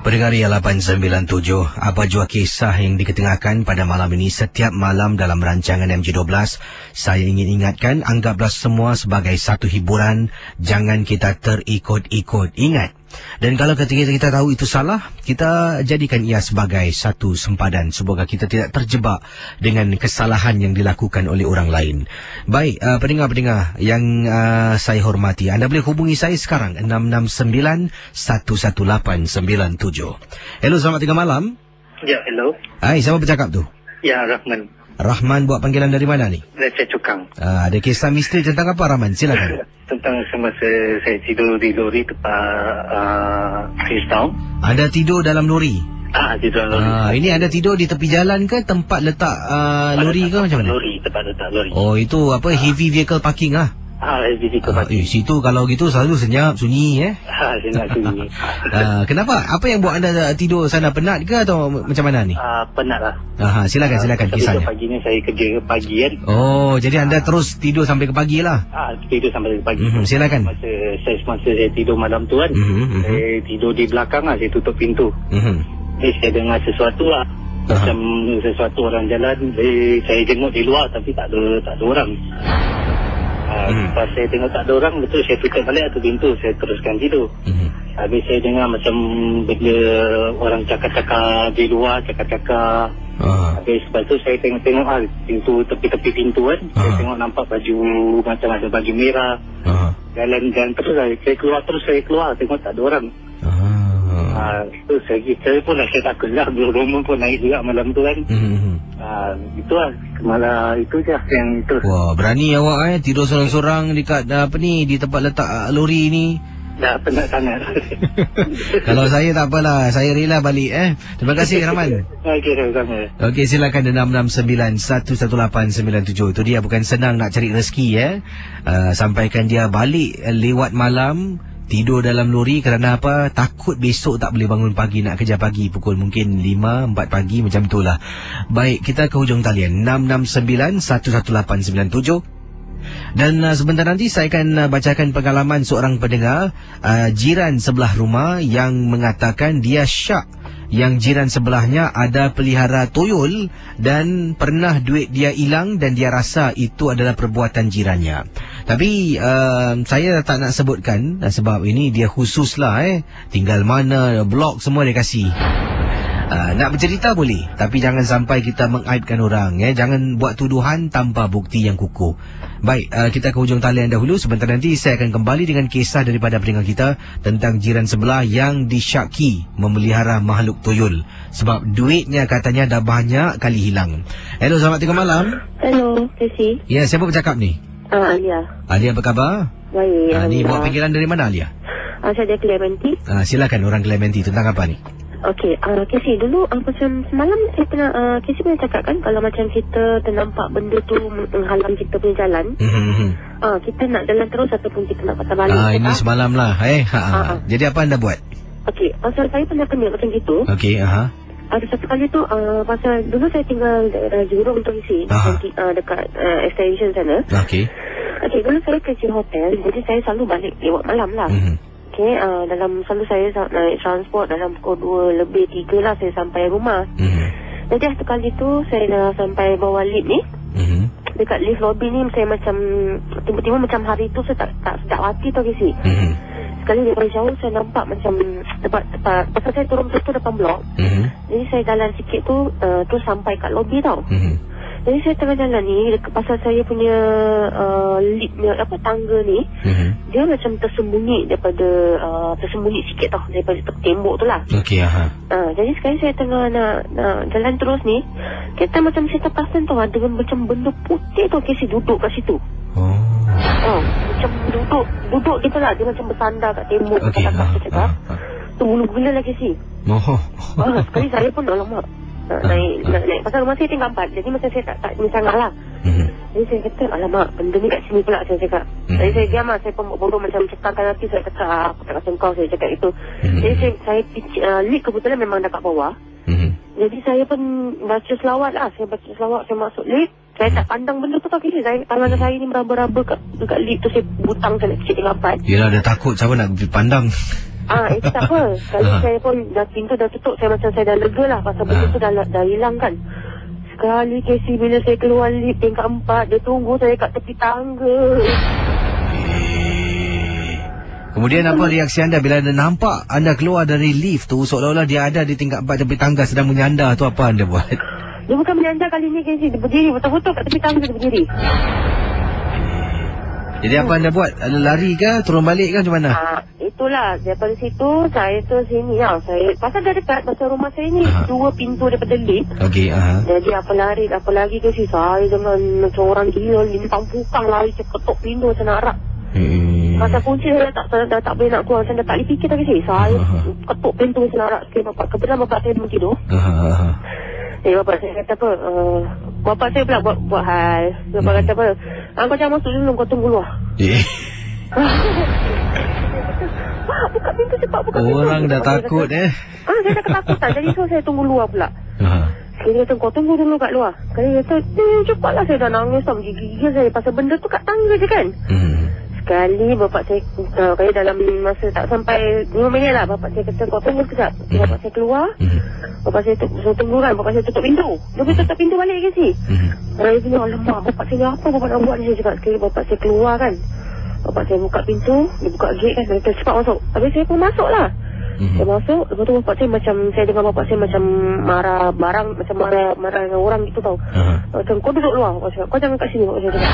Pendengar Ria 897, apa jua kisah yang diketengahkan pada malam ini? Setiap malam dalam rancangan MJ12, saya ingin ingatkan, anggaplah semua sebagai satu hiburan. Jangan kita terikut-ikut. Ingat. Dan kalau ketika kita tahu itu salah, kita jadikan ia sebagai satu sempadan. Semoga kita tidak terjebak dengan kesalahan yang dilakukan oleh orang lain. Baik, pendengar-pendengar yang saya hormati, anda boleh hubungi saya sekarang 669-11897. Hello, selamat tengah malam. Ya, hello. Hai, siapa bercakap tu? Ya, Rahman. Rahman, buat panggilan dari mana ni? Dari Cukang. Ada kisah misteri tentang apa, Rahman? Silakan. Tentang semasa saya tidur di lori tempat Queenstown. Anda tidur dalam lori? Tidur dalam lori. Ini anda tidur di tepi jalan ke tempat letak lori ke macam mana? Lori, tempat letak lori. Oh, itu apa, heavy vehicle parking lah? Heavy vehicle parking. Situ kalau gitu selalu senyap, sunyi Senyap sunyi. Kenapa? Apa yang buat anda tidur sana? Penat ke atau macam mana ni? Penat lah. Silakan kisahnya. Pagi ni saya kerja pagi kan. Oh, jadi anda terus tidur sampai ke pagi lah? Tidur sampai ke pagi. Silakan. Semasa saya tidur malam tu kan, saya tidur di belakang lah, saya tutup pintu. Jadi saya dengar sesuatu lah. Macam sesuatu orang jalan. Saya jenguk di luar tapi tak ada orang. Lepas saya tengok tak ada orang, betul saya tutup balik tu pintu, saya teruskan tidur. Habis saya dengar macam bila orang cakap-cakap di luar, cakap-cakap. Habis lepas tu saya tengok-tengok pintu, tepi-tepi pintu kan. Saya tengok nampak baju, macam ada baju merah. Jalan-jalan terus saya keluar, tengok tak ada orang. Itu saya pun saya takut lah, rumah pun naik juga malam tu kan. Itulah malah itu je yang itu. Wah, berani awak tidur sorang-sorang dekat di tempat letak lori ni. Dah penat sangat. Kalau saya tak apalah, saya rela balik Terima kasih, Rahman. Okey, sama-sama. Okey, silakan 669-11897. Itu dia, bukan senang nak cari rezeki sampaikan dia balik lewat malam, tidur dalam lori kerana apa? Takut besok tak boleh bangun pagi, nak kerja pagi pukul mungkin 5, 4 pagi macam itulah. Baik, kita ke hujung talian 669-11897. Dan sebentar nanti saya akan bacakan pengalaman seorang pendengar jiran sebelah rumah yang mengatakan dia syak yang jiran sebelahnya ada pelihara tuyul dan pernah duit dia hilang dan dia rasa itu adalah perbuatan jirannya. Tapi saya tak nak sebutkan sebab ini dia khusus lah tinggal mana, blok semua dia kasih. Nak bercerita boleh, tapi jangan sampai kita mengaibkan orang. Jangan buat tuduhan tanpa bukti yang kukuh. Baik, kita ke hujung talian dahulu. Sebentar nanti saya akan kembali dengan kisah daripada pendengar kita tentang jiran sebelah yang disyaki memelihara makhluk tuyul sebab duitnya katanya dah banyak kali hilang. Hello, selamat tengah malam. Hello, Ceci. Ya, siapa bercakap ni? Alia. Alia, apa khabar? Baik. Ni buat panggilan dari mana, Alia? Saya dari Clementi. Silakan, orang Clementi, tentang apa ni? Okey, Casey, dulu macam semalam saya pernah, Casey pernah cakap kan kalau macam kita ternampak benda tu menghalang kita punya jalan, kita nak jalan terus ataupun kita nak patah balik. Ini semalam lah. Jadi apa anda buat? Okey, pasal saya pernah kena macam gitu. Okey, ada satu kali tu, pasal dulu saya tinggal daerah Jurong tu isi, dekat extension sana. Okey, dulu saya kerja hotel, jadi saya selalu balik lewat malam lah. Okey, dalam selalu saya naik transport dalam pukul 2 lebih 3 lah saya sampai rumah. Jadi satu kali tu saya dah sampai bawah lift ni. Dekat lift lobby ni saya macam tiba-tiba macam hari tu saya tak sedap hati tau Casey. Sekali daripada jauh saya nampak macam tempat pasal saya turun tu depan blok. Jadi saya jalan sikit tu terus sampai kat lobby tau. Jadi saya tengah jalan ni, pasal saya punya liftnya, tangga ni, dia macam tersembunyi tersembunyi sikit tau, daripada tembok tu lah. Okey, jadi sekarang saya tengah nak jalan terus ni, kita macam saya terperasan tau, dengan macam benda putih tau, Casey duduk kat situ. Macam duduk gitu lah, dia macam bersandar kat tembok. Okey, tu bulu gila lah, Casey. Sekali saya pun alamak. Naik pasal rumah saya tinggal 4. Jadi macam saya tak ni sangat lah. Jadi saya kata alamak, benda ni kat sini pula, saya cakap. Jadi saya diam lah, saya pun bodoh macam cekakkan hati. Saya cakap aku tak rasa kau, saya cakap itu. Jadi saya lift kebetulan memang dekat bawah. Jadi saya pun baca selawat lah. Saya baca selawat, saya masuk lift. Saya tak pandang benda tu tak kira. Tangan saya ni meraba-raba dekat lift tu. Saya butang saya nak kecil tinggal 4. Yelah, dia takut siapa nak pandang. Itu tak apa. Sekali saya pun pintu dah tutup, saya macam saya dah lega lah pasal benda tu dah hilang kan. Sekali Casey bila saya keluar lift tingkat 4, dia tunggu saya kat tepi tangga. Kemudian apa reaksi anda bila anda nampak anda keluar dari lift tu seolah-olah dia ada di tingkat 4 tepi tangga sedang menyandar tu, apa anda buat? Dia bukan menyandar kali ni Casey, dia berdiri betul-betul kat tepi tangga, dia berdiri. Jadi apa anda buat? Lari ke? Turun balik ke macam mana? Itulah, daripada situ saya tu sini lah. Pasal dah dekat, pasal rumah saya ni 2 pintu daripada lift. Okey, Jadi apa lagi Casey, saya dengan macam orang gila, limpang pukang lari, ketuk pintu macam nak harap. Masa kunci saya dah tak boleh nak keluar. Saya dah tak boleh fikir tak kasi. Saya ketuk pintu selarak sikit bapak. Kebetulan bapak saya belum tidur. Bapak saya kata apa, bapak saya pula buat hal. Bapak kata apa, kau jangan masuk dulu, kau tunggu luar. Buka pintu cepat, buka pintu. Orang dah takut saya dah ketakutan. Jadi so saya tunggu luar pula. Sekali kata, kau tunggu dulu kat luar. Sekali kata, cepatlah, saya dah nangis tau, gigil saya. Pasal benda tu kat tangga je kan. Sekali bapak saya, kaya dalam masa tak sampai 5 minit lah, bapak saya kata, kau tunggu sekejap. Bapak saya keluar, bapak saya tunggu kan, bapak saya tutup pintu. Dia boleh tutup pintu balik ke si? Saya bilang, alamak, bapak saya apa bapak nak buat ni? Saya cakap, sekali bapak saya keluar kan, bapak saya buka pintu, dia buka gate kan, dia kata, cepat masuk. Habis saya pun masuk lah. Saya masuk, lepas tu bapak saya macam, saya dengar bapak saya macam marah barang, macam marah dengan orang gitu tau. Macam, kau duduk luar, kau jangan kat sini, bapak saya cakap.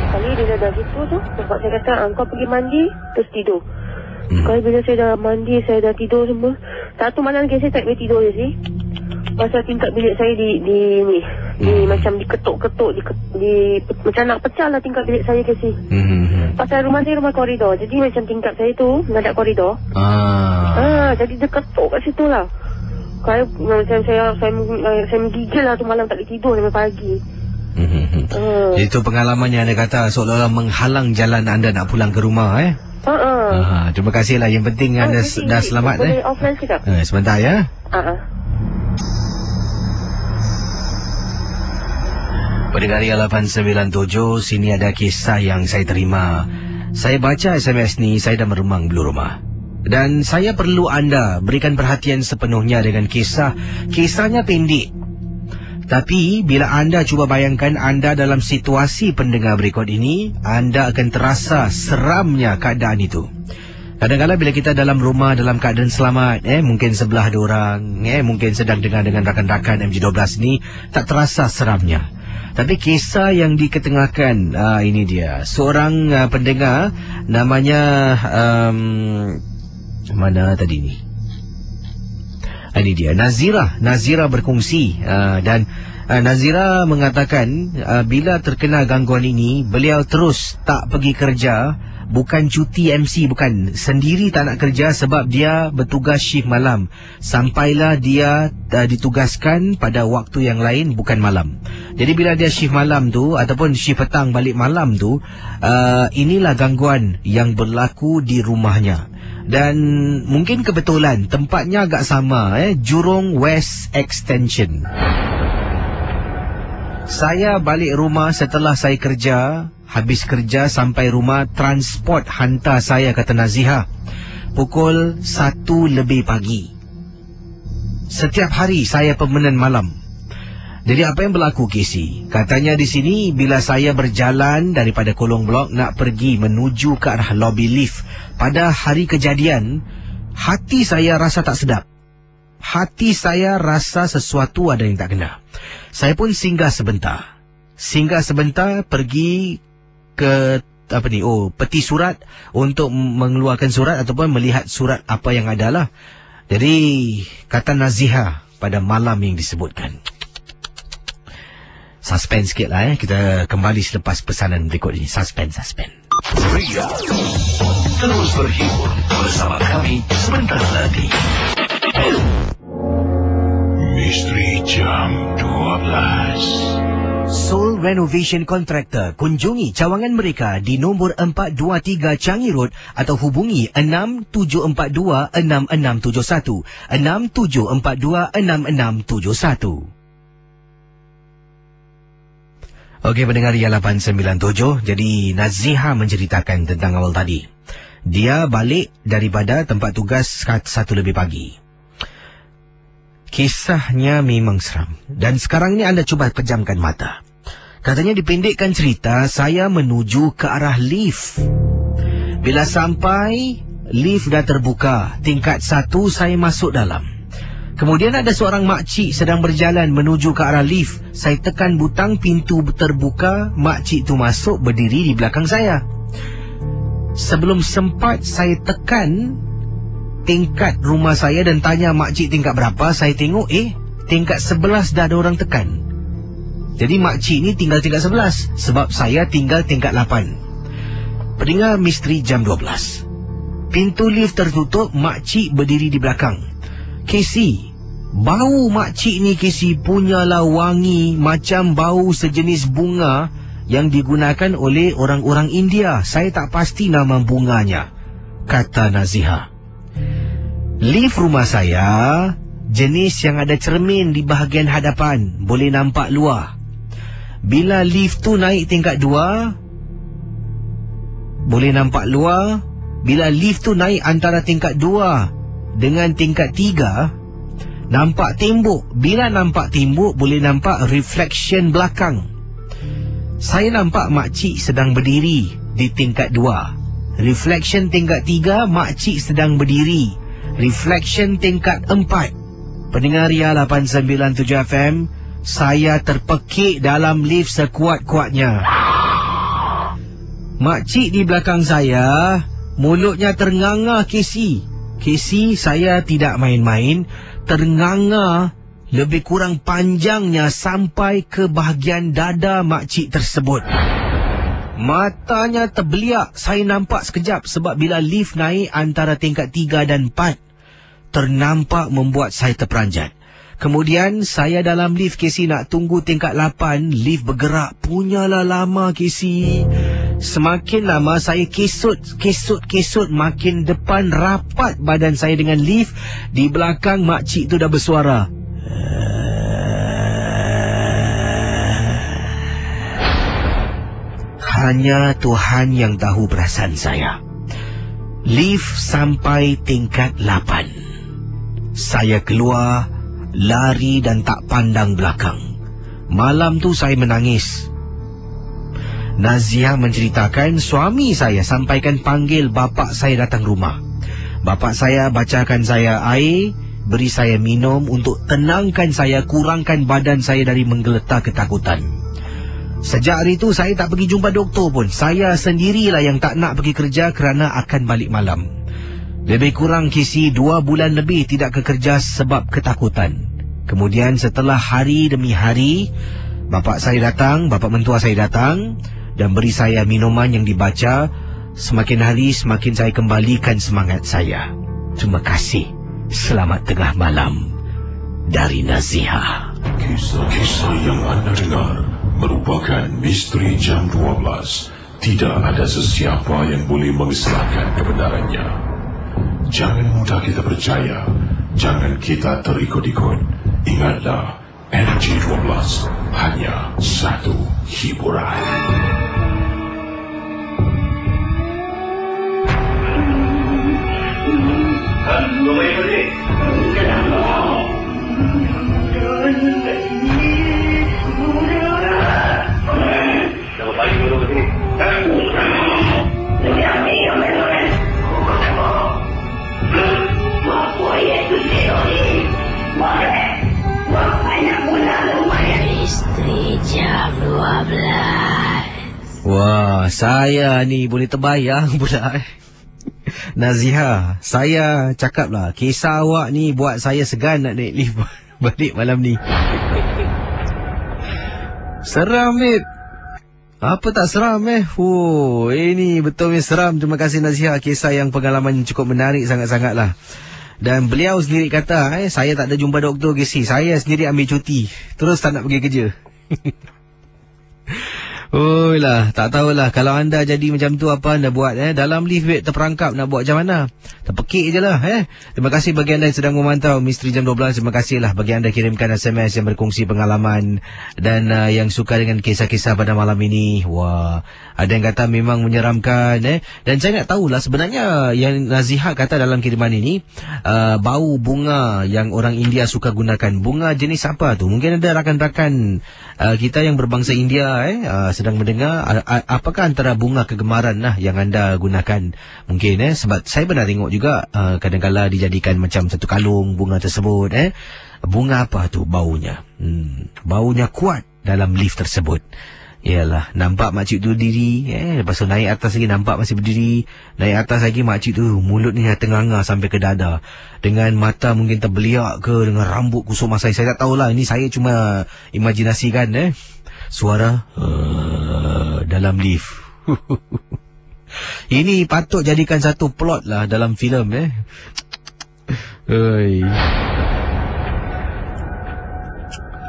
Kali dia dah gitu tu, bapak saya kata, kau pergi mandi, terus tidur. Kali bila saya dah mandi, saya dah tidur semua. Satu malam lagi saya tak boleh tidur je sih. Pasal tingkat bilik saya di macam diketuk-ketuk, macam nak pecah lah tingkat bilik saya kasi. Pasal rumah saya rumah koridor, jadi macam tingkat saya tu menghadap koridor. Jadi dia ketuk kat situ lah. Macam saya menggigil lah tu malam, tak boleh tidur sampai pagi. Itu pengalaman yang anda kata seolah-olah menghalang jalan anda nak pulang ke rumah terima kasih lah. Yang penting anda dah selamat. Boleh offline sikap? Sebentar ya. Pendengar 897, sini ada kisah yang saya terima. Saya baca SMS ni, saya dah meremang bulu rumah. Dan saya perlu anda berikan perhatian sepenuhnya dengan kisahnya pendek. Tapi bila anda cuba bayangkan anda dalam situasi pendengar berikut ini, anda akan terasa seramnya keadaan itu. Kadang-kadang bila kita dalam rumah dalam keadaan selamat, mungkin sebelah ada orang, mungkin sedang dengar dengan rakan-rakan MG12 ni, tak terasa seramnya. Tapi kisah yang diketengahkan, ini dia. Seorang pendengar, namanya, mana tadi ni? Ini dia, Nazira berkongsi, dan Nazira mengatakan bila terkena gangguan ini, beliau terus tak pergi kerja. Bukan cuti MC, bukan, sendiri tak nak kerja sebab dia bertugas shift malam. Sampailah dia ditugaskan pada waktu yang lain, bukan malam. Jadi bila dia shift malam tu ataupun shift petang balik malam tu, inilah gangguan yang berlaku di rumahnya. Dan mungkin kebetulan tempatnya agak sama, Jurong West Extension. Saya balik rumah setelah saya kerja. Habis kerja sampai rumah, transport hantar saya, kata Nazihah, pukul 1 lebih pagi. Setiap hari saya permanent malam. Jadi apa yang berlaku, Casey? Katanya di sini bila saya berjalan daripada kolong blok nak pergi menuju ke arah lobby lift pada hari kejadian, hati saya rasa tak sedap. Hati saya rasa sesuatu ada yang tak kena. Saya pun singgah sebentar pergi ke peti surat untuk mengeluarkan surat ataupun melihat surat apa yang ada lah. Jadi kata Nazihah pada malam yang disebutkan. Suspend sikit lah kita kembali selepas pesanan berikut ini. Suspend. Ria, terus berhibur bersama kami sebentar lagi. Misteri Jam 12. Soul Renovation Contractor. Kunjungi cawangan mereka di nombor 423 Changi Road atau hubungi 6742-6671. 6742-6671. Okey, pendengar Ria 897. Jadi Nazihah menceritakan tentang awal tadi. Dia balik daripada tempat tugas 1 lebih pagi. Kisahnya memang seram. Dan sekarang ni anda cuba pejamkan mata. Katanya dipendekkan cerita, saya menuju ke arah lift. Bila sampai, lift dah terbuka. Tingkat 1 saya masuk dalam. Kemudian ada seorang makcik sedang berjalan menuju ke arah lift. Saya tekan butang, pintu terbuka. Makcik tu masuk, berdiri di belakang saya. Sebelum sempat saya tekan tingkat rumah saya dan tanya makcik tingkat berapa, saya tengok tingkat 11 dah ada orang tekan. Jadi makcik ni tinggal tingkat 11 sebab saya tinggal tingkat 8. Pendengar Misteri Jam 12. Pintu lift tertutup, makcik berdiri di belakang. Casey, bau makcik ni Casey punyalah wangi macam bau sejenis bunga yang digunakan oleh orang-orang India. Saya tak pasti nama bunganya, kata Naziha. Lift rumah saya jenis yang ada cermin di bahagian hadapan, boleh nampak luar. Bila lift tu naik tingkat 2, boleh nampak luar. Bila lift tu naik antara tingkat 2 dengan tingkat 3, nampak tembok. Bila nampak tembok, boleh nampak reflection belakang. Saya nampak makcik sedang berdiri di tingkat 2. Reflection tingkat 3, makcik sedang berdiri. Reflection tingkat 4. Pendengar Ria 897 FM, saya terpekik dalam lift sekuat-kuatnya. Makcik di belakang saya, mulutnya ternganga Casey. Casey, saya tidak main-main, ternganga lebih kurang panjangnya sampai ke bahagian dada makcik tersebut. Matanya terbeliak. Saya nampak sekejap sebab bila lift naik antara tingkat 3 dan 4, ternampak membuat saya terperanjat. Kemudian saya dalam lift Casey nak tunggu tingkat 8, lift bergerak. Punyalah lama Casey. Semakin lama saya kesut, makin depan rapat badan saya dengan lift. Di belakang makcik tu dah bersuara. Hanya Tuhan yang tahu perasaan saya. Lift sampai tingkat 8. Saya keluar, lari dan tak pandang belakang. Malam tu saya menangis. Nazia menceritakan suami saya sampaikan panggil bapa saya datang rumah. Bapa saya bacakan saya air, beri saya minum untuk tenangkan saya, kurangkan badan saya dari menggeletar ketakutan. Sejak hari itu saya tak pergi jumpa doktor pun. Saya sendirilah yang tak nak pergi kerja kerana akan balik malam. Lebih kurang Casey 2 bulan lebih tidak ke kerja sebab ketakutan. Kemudian setelah hari demi hari, bapa mentua saya datang dan beri saya minuman yang dibaca. Semakin hari semakin saya kembalikan semangat saya. Terima kasih. Selamat tengah malam. Dari Naziha. Kisah-kisah yang anda dengar merupakan Misteri Jam 12. Tidak ada sesiapa yang boleh mengesahkan kebenarannya. Jangan mudah kita percaya. Jangan kita terikut-ikut. Ingatlah, NG12 hanya satu hiburan. Misteri Jam 12. Wah, saya ni boleh terbayang pula. Naziha, saya cakaplah, kisah awak ni buat saya segan nak naik lift balik malam ni. Seram, Beb. Apa tak seram, ini betul seram. Terima kasih Naziha, kisah yang pengalaman cukup menarik sangat-sangat lah. Dan beliau sendiri kata, saya tak ada jumpa doktor Casey. Saya sendiri ambil cuti, terus tak nak pergi kerja. Oh lah, tak tahulah. Kalau anda jadi macam tu, apa anda buat? Dalam lift terperangkap, nak buat macam mana? Terpekik je lah. Terima kasih bagi anda yang sedang memantau Misteri Jam 12. Terima kasih lah bagi anda kirimkan SMS yang berkongsi pengalaman dan yang suka dengan kisah-kisah pada malam ini. Wah, ada yang kata memang menyeramkan. Dan saya nak tahulah sebenarnya yang Naziha kata dalam kiriman ini, bau bunga yang orang India suka gunakan. Bunga jenis apa tu? Mungkin ada rakan-rakan kita yang berbangsa India sedang mendengar. Apakah antara bunga kegemaran lah yang anda gunakan? Mungkin sebab saya pernah tengok juga kadang-kala dijadikan macam satu kalung bunga tersebut. Bunga apa tu baunya? Baunya kuat dalam lift tersebut. Yalah, nampak makcik tu diri, lepas tu naik atas lagi nampak masih berdiri. Naik atas lagi makcik tu mulut ni tengah-tengah sampai ke dada. Dengan mata mungkin terbeliak ke, dengan rambut kusut masai. Saya tak tahulah, ini saya cuma imajinasikan suara dalam lift. Ini patut jadikan satu plot lah dalam filem.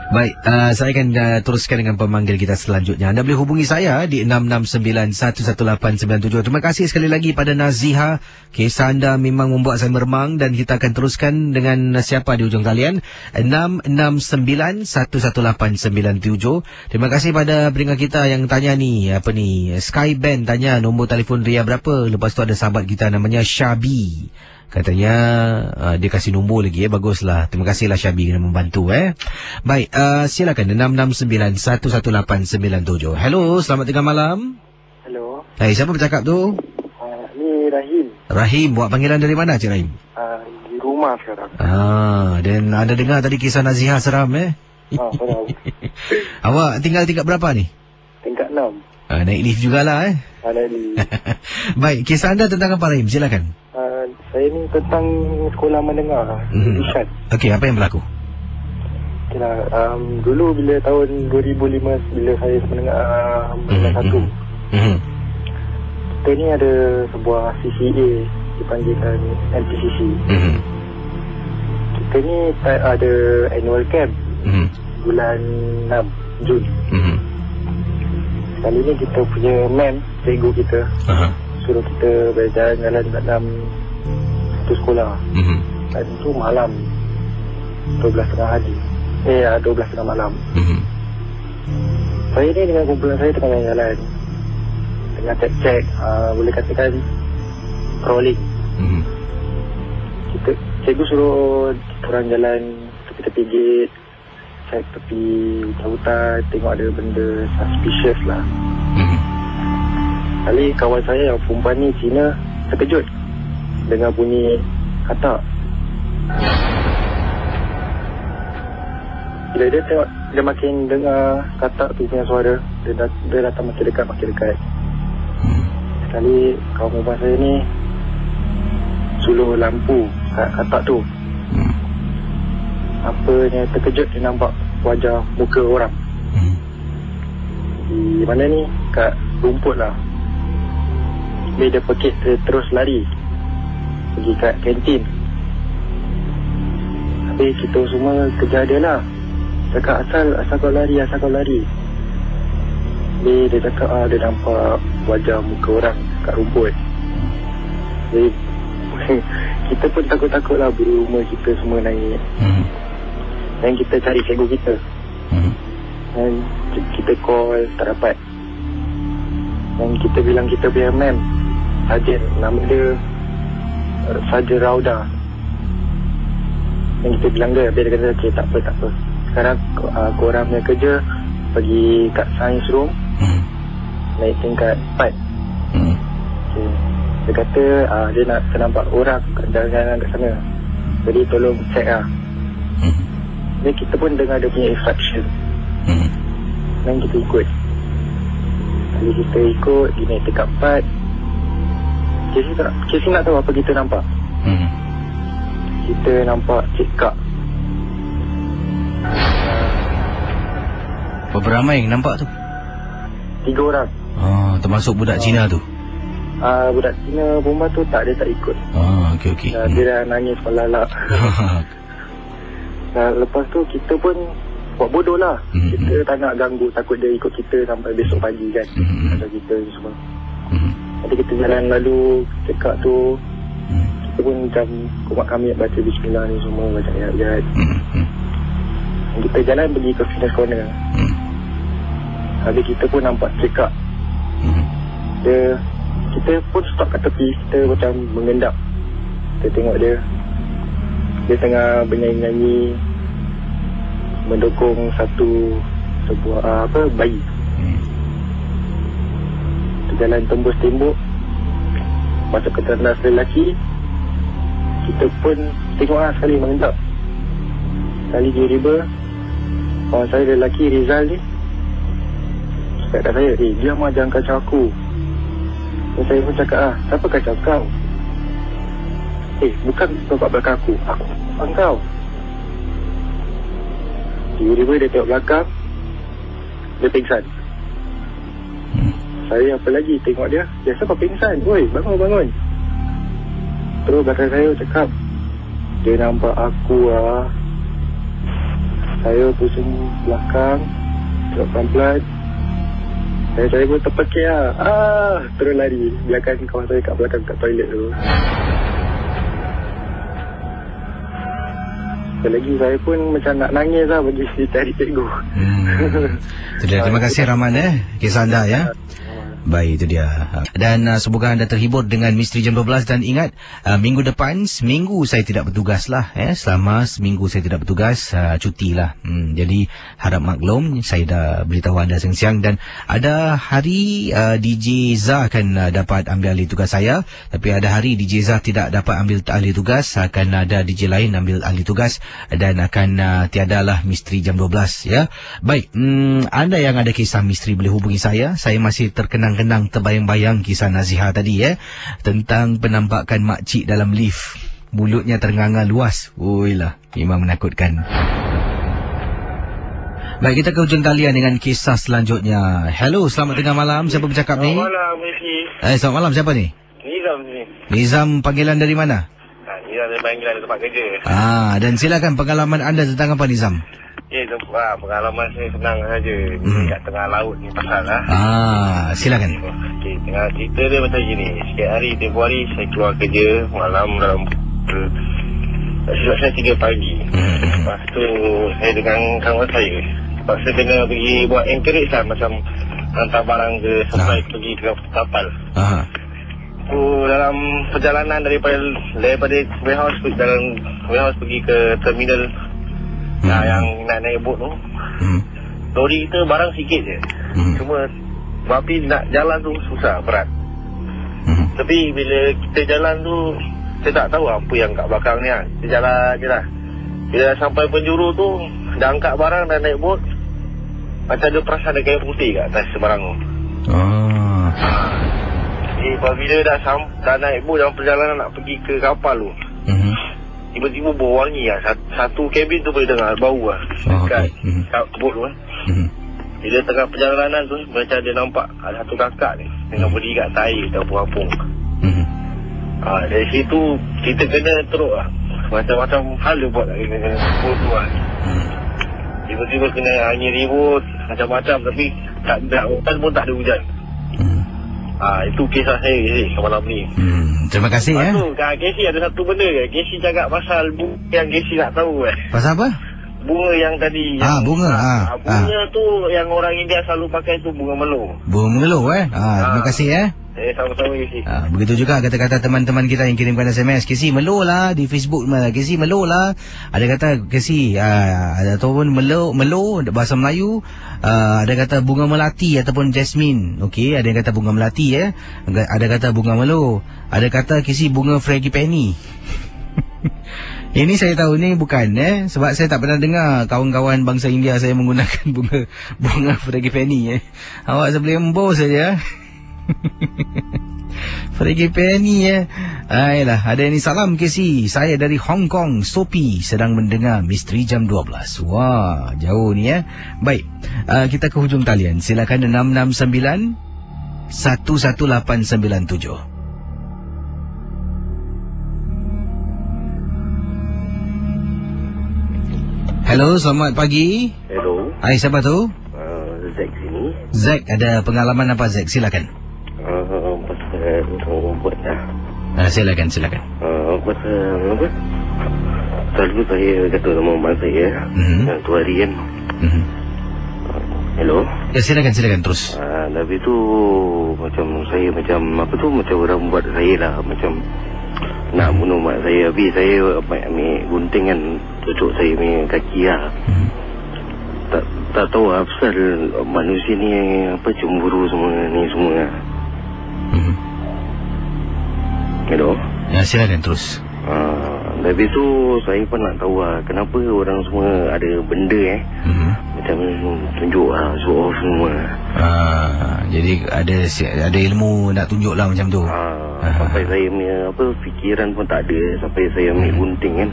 Baik, saya akan teruskan dengan pemanggil kita selanjutnya. Anda boleh hubungi saya di 669-11897. Terima kasih sekali lagi pada Naziha. Kisah anda memang membuat saya meremang dan kita akan teruskan dengan siapa di ujung talian. 669-11897. Terima kasih pada pendengar kita yang tanya ni, Skyband tanya nombor telefon Ria berapa. Lepas tu ada sahabat kita namanya Syabi. Katanya dia kasih nombor lagi. Baguslah. Terima kasihlah Syabi kerana membantu. Baik, silakan 669-11897. Hello, selamat tengah malam. Hello. Hai, siapa bercakap tu? Ni Rahim. Rahim, buat panggilan dari mana Cik Rahim? Di rumah sekarang. Dan anda dengar tadi kisah Naziha seram seram. Awak tinggal tingkat berapa ni? Tingkat 6. Naik lift jugalah Naik lift. Baik, kisah anda tentang apa Rahim? Silakan. Saya ni tentang sekolah menengah Ishan. Okey, apa yang berlaku? Okeylah, dulu bila tahun 2005 bila saya menengah 1. Kita ni ada sebuah CCA dipanggilkan NPCC. Kita ni ada annual camp bulan 6 Jun. Kali ni kita punya cikgu kita suruh kita berjalan-jalan kat dalam satu sekolah. Dan itu malam 12 tengah hari 12 tengah malam. Saya ni dengan kumpulan saya tengah jalan, tengah cek-cek, boleh katakan crawling. Cikgu suruh orang jalan tepi-tepi gate, cek tepi hutan, tengok ada benda suspicious lah. Kali kawan saya yang perempuan ni Cina terkejut dengan bunyi katak. Bila dia tengok, dia makin dengar katak tu punya suara, dia datang makin dekat. Sekali kawan perempuan saya ni suluh lampu kat katak tu. Apanya terkejut dia nampak wajah muka orang. Di mana ni? Kat rumput lah. Dia pekik terus lari pergi kat kantin. Habis kita semua kejar dia lah, cakap asal kau lari. Dia cakap dia nampak wajah muka orang kat rumput. Jadi kita pun takut-takut lah, berumur kita semua naik. Dan kita cari cikgu kita. Dan kita call tak dapat. Dan kita bilang kita punya ma'am Sarjan, nama dia Sarjan Rauda. Dan kita bilang dia kata okay, tak apa. Sekarang korang punya kerja pergi kat science room, naik tingkat 4. Okay. Dia kata dia nak nampak orang kat jalan-jalan kat sana, jadi tolong check lah. Jadi kita pun dengar dia punya instruction. Dan kita ikut. Jadi kita ikut, dia naik tingkat 4. Casey nak tahu apa kita nampak? Kita nampak Cik Kak. Berapa ramai yang nampak tu? 3 orang. Termasuk budak Cina tu? Budak Cina perempuan tu tak, dia tak ikut. Okey. Dia dah nangis melalak. Lepas tu kita pun buat bodoh lah. Kita tak nak ganggu, takut dia ikut kita sampai besok pagi kan. Ada kita semua. Jadi kita jalan lalu cekak tu, kita pun macam kumat kami baca bismillah ni semua, baca ayat-ayat. Kita jalan pergi ke fitness corner. Habis kita pun nampak cekak. Kita pun stop kat tepi, kita macam mengendap. Kita tengok dia tengah bernyanyi-nyanyi, mendukung sebuah bayi. Kita jalan tembus tembok masuk ke tandas lelaki. Kita pun tengok sekali mengendap. Sekali tiba-tiba kawan saya lelaki Rizal ni cakap kat saya, diam lah, jangan kacau aku. Dan saya pun cakap, siapa kacau kau? Bukan bapak belakang aku bapak kau. Tiba-tiba dia tengok belakang, dia pingsan. Saya apa lagi tengok dia, biasa kau pingsan, woi bangun. Terus belakang saya cakap, dia nampak aku Saya pusing belakang, tengok pelan-pelan. Saya pun terpekik terus lari, biarkan kawan saya kat belakang kat toilet tu. Lagi saya pun macam nak nangis lah bagi cari cikgu. Terima kasih Rahman kisah anda ya. Baik, itu dia. Dan semoga anda terhibur dengan Misteri Jam 12. Dan ingat, minggu depan, seminggu saya tidak bertugas lah. Selama seminggu saya tidak bertugas, cuti lah. Jadi, harap maklum, saya dah beritahu anda siang-siang. Dan ada hari DJ Zah akan dapat ambil alih tugas saya. Tapi ada hari DJ Zah tidak dapat ambil alih tugas. Akan ada DJ lain ambil alih tugas. Dan akan tiadalah Misteri Jam 12 ya. Baik, anda yang ada kisah misteri boleh hubungi saya. Saya masih terkenang terbayang-bayang kisah Nazihah tadi tentang penampakan makcik dalam lift, mulutnya ternganga luas. Lah, memang menakutkan. Baik, kita ke hujung talian dengan kisah selanjutnya. Hello, selamat tengah malam. Siapa bercakap ni? Selamat malam, Messi. Selamat malam, siapa ni? Nizam ni. Nizam, panggilan dari mana? Nizam dari panggilan dari tempat kerja. Dan silakan pengalaman anda tentang apa, Nizam? Pengalaman saya senang saja. Kat tengah laut ni pasal lah. Silakan. Okey, tengah cerita dia macam gini. Sikit hari, tempoh hari saya keluar kerja malam dalam saya 3 pagi. Lepas tu saya dengan kawan saya. Sebab saya kena pergi buat encourage lah, macam hantar barang ke sampai pergi ke kapal. Dalam perjalanan daripada warehouse pergi ke terminal yang nak naik bot tu, lori kita barang sikit je. Cuma tapi nak jalan tu susah, berat. Tapi bila kita jalan tu, saya tak tahu apa yang kat belakang ni Kita jalan je lah. Bila sampai penjuru tu, dah angkat barang, dah naik bot, macam ada perasaan ada kain putih kat atas sebarang tu. Jadi bila dah naik bot dalam perjalanan nak pergi ke kapal tu, tiba-tiba bau wangi lah. Satu kabin tu boleh dengar bau lah kat bot tu Bila tengah perjalanan tu, macam dia nampak ada satu kakak ni tengah berdiri kat air terapung-apung. Dari situ kita kena teruk lah. Macam-macam hal dia buat kena bot tu lah. Tiba-tiba kena angin ribut macam-macam, tapi tak ada hujan pun, tak ada hujan. Itu kisah saya malam ni. Terima kasih Casey ada satu benda Casey cakap pasal bunga yang Casey nak tahu Pasal apa? Bunga yang tadi bunga. Bunga tu yang orang India selalu pakai tu bunga melo. Bunga melo terima kasih sama-sama Casey. Begitu juga kata-kata teman-teman kita yang kirimkan SMS. Casey melo lah di Facebook, Casey melo lah. Ada kata Casey ataupun melo bahasa Melayu. Ada kata bunga melati ataupun jasmine. Okey, ada yang kata bunga melati ada kata bunga melo. Ada kata Casey bunga frangipani. Ini saya tahu ni bukan sebab saya tak pernah dengar kawan-kawan bangsa India saya menggunakan bunga frangipani Awak sebelum embo saja. Frangipani Ayolah, ada ini salam Casey. Saya dari Hong Kong, Sophie, sedang mendengar Misteri Jam 12. Wah, jauh ni Baik, kita ke hujung talian. Silakan 669 11897. Hello, selamat pagi. Hello. Hai, siapa tu? Zack sini. Zack, ada pengalaman apa Zack? Silakan. Pasal rumput lah. Silakan. Pasal apa? Selalu saya kata sama mak saya. Tu hari kan. Hello. Ya, silakan terus. Tapi tu macam saya macam apa tu, macam orang buat saya lah, macam nak bunuh mak saya. Habis saya ambil gunting kan, cucuk saya punya kaki lah. Tak tahu lah pasal manusia ni apa, cemburu semua ni semua lah. Hello. Ya, silakan terus. Tapi tu saya pun nak tahu lah, kenapa orang semua ada benda macam tunjuk lah, show off semua. Jadi ada ilmu nak tunjuk lah macam tu. Sampai saya punya apa, fikiran pun tak ada. Sampai saya ambil gunting kan,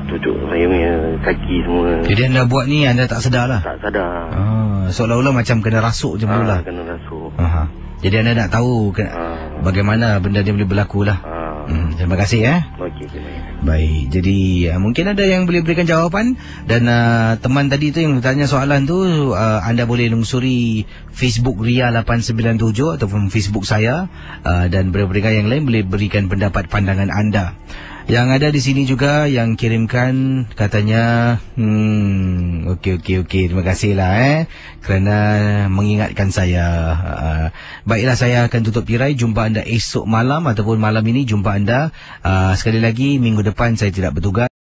cucuk saya punya kaki semua. Jadi anda buat ni anda tak sedar lah? Tak sedar. Seolah-olah macam kena rasuk macam tu lah. Kena rasuk. Jadi anda nak tahu bagaimana benda dia boleh berlaku lah. Terima kasih Okey. Baik, jadi mungkin ada yang boleh berikan jawapan. Dan teman tadi tu yang bertanya soalan tu, anda boleh lungsuri Facebook Ria 897 ataupun Facebook saya, dan beberapa yang lain boleh berikan pendapat pandangan anda. Yang ada di sini juga yang kirimkan katanya okey, terima kasih lah kerana mengingatkan saya. Baiklah, saya akan tutup tirai. Jumpa anda esok malam ataupun malam ini jumpa anda. Sekali lagi, minggu depan saya tidak bertugas.